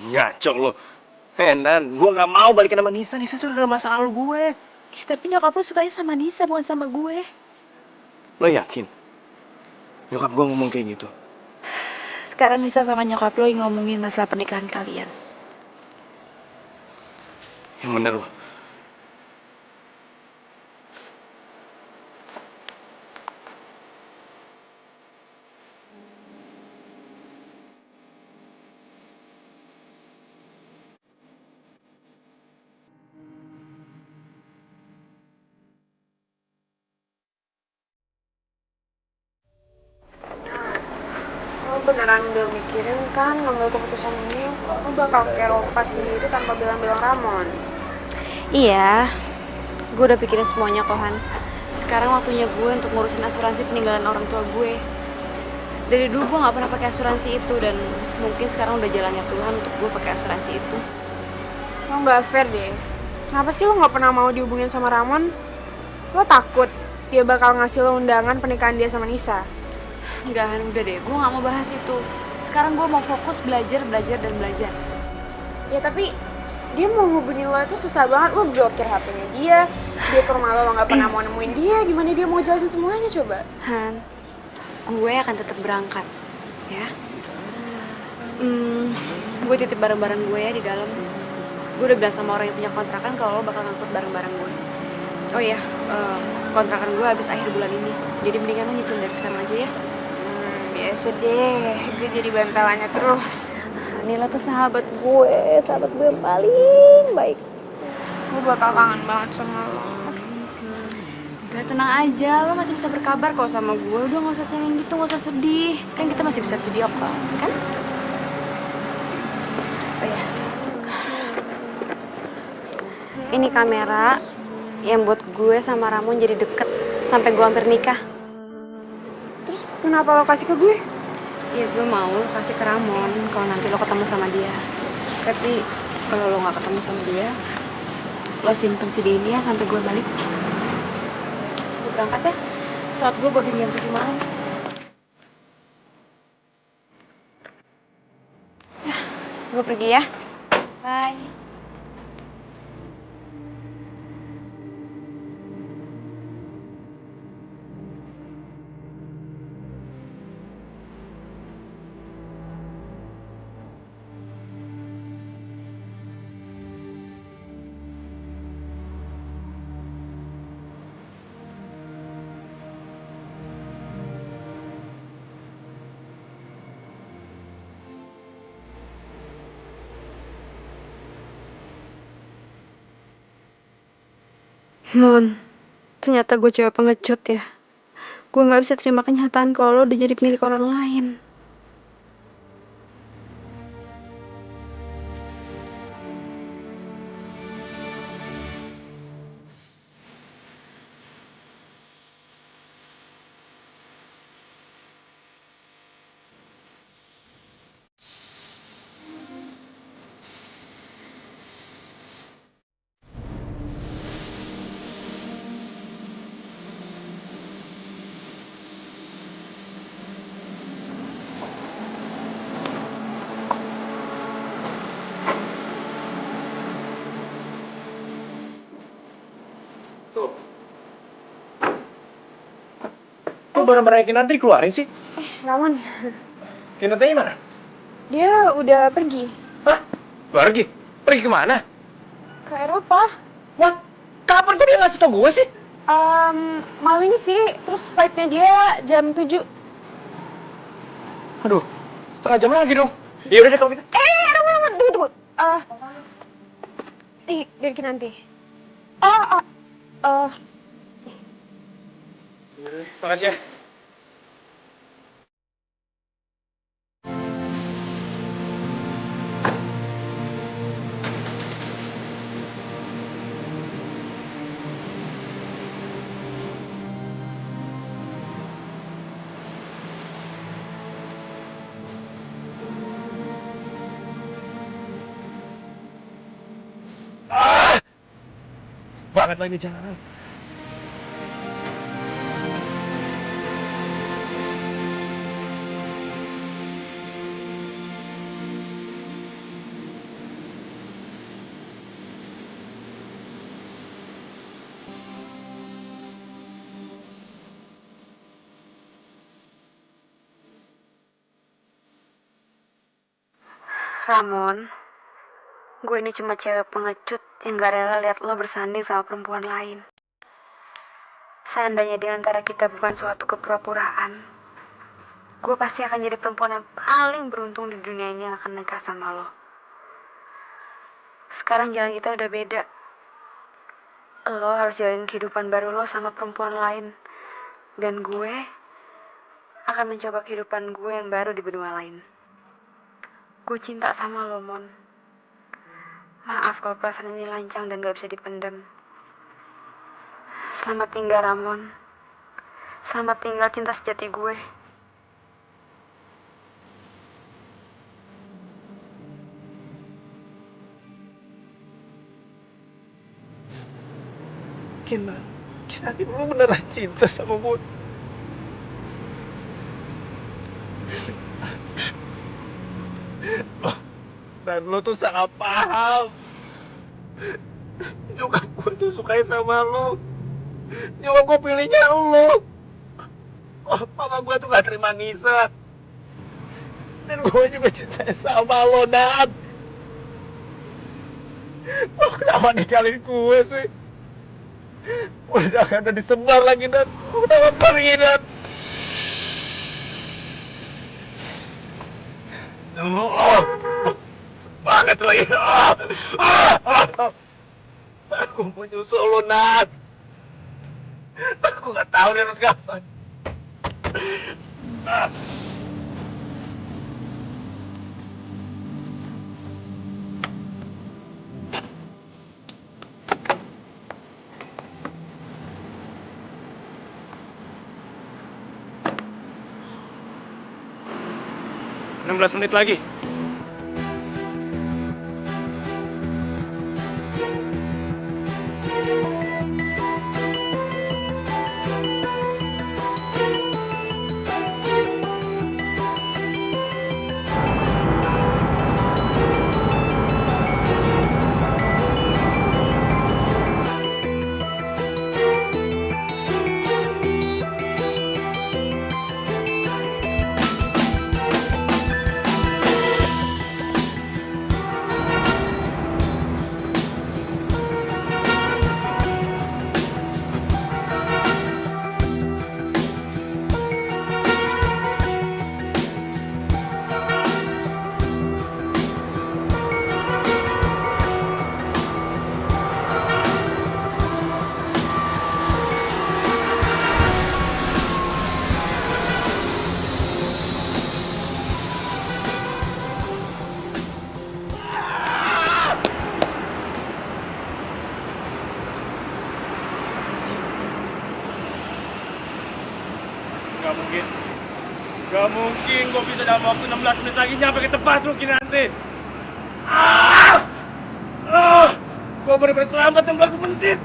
Ngaco lo. Nan, gue gak mau balikin sama Nisa. Nisa tuh udah masa lalu gue. Tapi nyokap lo sukanya sama Nisa, bukan sama gue. Lo yakin? Nyokap gue ngomong kayak gitu? Sekarang Nisa sama nyokap lo yang ngomongin masalah pernikahan kalian. Yang bener lo. Lo beneran udah mikirin kan ngambil keputusan ini? Lo bakal kayak lepas sendiri tanpa bilang-bilang Ramon. Iya, gue udah pikirin semuanya Kohan. Sekarang waktunya gue untuk ngurusin asuransi peninggalan orang tua gue. Dari dulu gue gak pernah pakai asuransi itu dan mungkin sekarang udah jalannya Tuhan untuk gue pakai asuransi itu. Lo gak fair deh. Kenapa sih lo gak pernah mau dihubungin sama Ramon? Lo takut dia bakal ngasih lo undangan pernikahan dia sama Nisa? Enggak, Han, udah deh, gue gak mau bahas itu. Sekarang gue mau fokus belajar. Ya tapi dia mau hubungin lo itu susah banget. Lo blokir HP-nya dia. Dia ke rumah lo gak pernah mau nemuin dia. Gimana dia mau jelasin semuanya coba? Han, gue akan tetap berangkat, ya. Gue titip barang-barang gue ya di dalam. Gue udah bilang sama orang yang punya kontrakan kalau lo bakal ngangkut barang-barang gue. Oh iya, kontrakan gue habis akhir bulan ini. Jadi mendingan lo nyicil dari sekarang aja ya. Biasa deh, gue jadi bantalannya terus. Nila tuh sahabat gue yang paling baik. Gue bakal kangen banget sama lo. Udah tenang aja, lo masih bisa berkabar kok sama gue. Udah gak usah cengeng gitu, gak usah sedih. Kan kita masih bisa video call, kan? Oh ya. Ini kamera yang buat gue sama Ramon jadi deket sampai gue hampir nikah. Terus kenapa lo kasih ke gue? Ya gue mau lo kasih ke Ramon kalau nanti lo ketemu sama dia. Tapi kalau lo gak ketemu sama dia, lo simpen CD ini ya sampai gue balik. Gue berangkat ya. Saat gue boarding jam 7 malam. Ya, gue pergi ya. Bye. Mon, ternyata gue cewek pengecut ya. Gue gak bisa terima kenyataan kalau lo udah jadi milik orang lain. Kok barang-barang Kinanti keluarin sih? Ramon, Kinanti mana? dia udah pergi. Hah? Pergi? Pergi kemana? Ke Eropa. What? Kapan kok dia ngasih tau gue sih? Malam ini sih, terus flightnya dia jam 7. Aduh, setengah jam lagi dong. Ya udah deh kalau gitu. Ramon, tunggu. Dari Kinanti. Makasih ya. banget lagi jalanan. Ramon, gue ini cuma cewek pengecut yang gak rela lihat lo bersanding sama perempuan lain. Seandainya di antara kita bukan suatu kepura-puraan, gue pasti akan jadi perempuan yang paling beruntung di dunia ini yang akan nikah sama lo. Sekarang jalan kita udah beda. Lo harus jalin kehidupan baru lo sama perempuan lain. Dan gue akan mencoba kehidupan gue yang baru di benua lain. Gue cinta sama lo, Mon. Maaf kalau perasaan ini lancang dan gak bisa dipendam. Selamat tinggal, Ramon. Selamat tinggal cinta sejati gue. Kinanti lu beneran cinta sama gue. Dan lo tuh salah paham. Nyokap gue tuh sukanya sama lo. Nyokap gue pilihnya lo. Mama gue tuh gak terima Nisa. Dan gue juga cinta sama lo, Nat. Lo kenapa ninggalin gue sih? Udah disebar lagi, Nat. Kenapa pergi, Nat? Banget lagi. Aku mau nyusul lo, Nat. Aku gak tahu dia harus kapan. Enam belas menit lagi. Gak mungkin gue bisa dalam waktu 16 menit lagi nyampe ke tempat lu, Kinanti. Gue bener-bener terlambat 16 menit.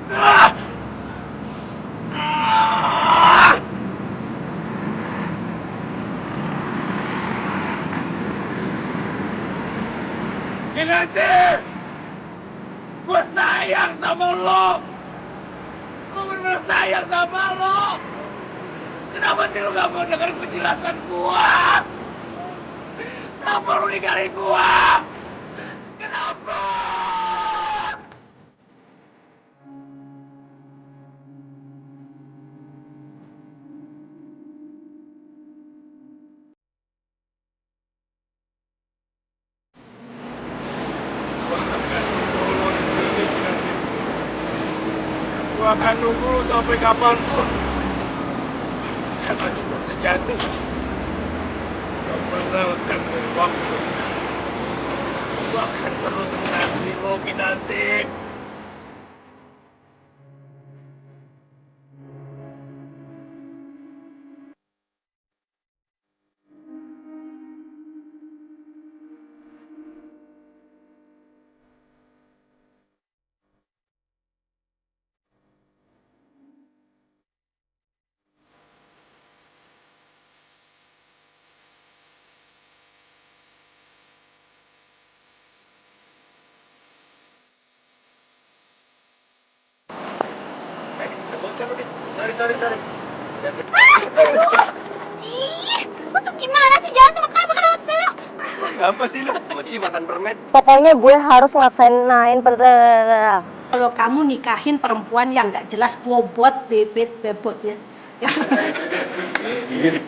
Kinanti, gue sayang sama lo. Gue bener-bener sayang sama lo. Kenapa sih lu gak mau dengerin penjelasan gua? Kenapa lu ninggalin gua? Kenapa? Gua akan nunggu lu sampai kapanpun. Karena cinta sejati gak pernah akan dari waktu. Gua akan terus menanti lo, Kinanti. Sorry. Ih, lu tuh gimana sih? Jangan tuh makan roti. Apa sih lu? Mochi makan permen. Pokoknya gue harus ngelaksanain Kalau kamu nikahin perempuan yang nggak jelas bobot, bebot ya. Iya.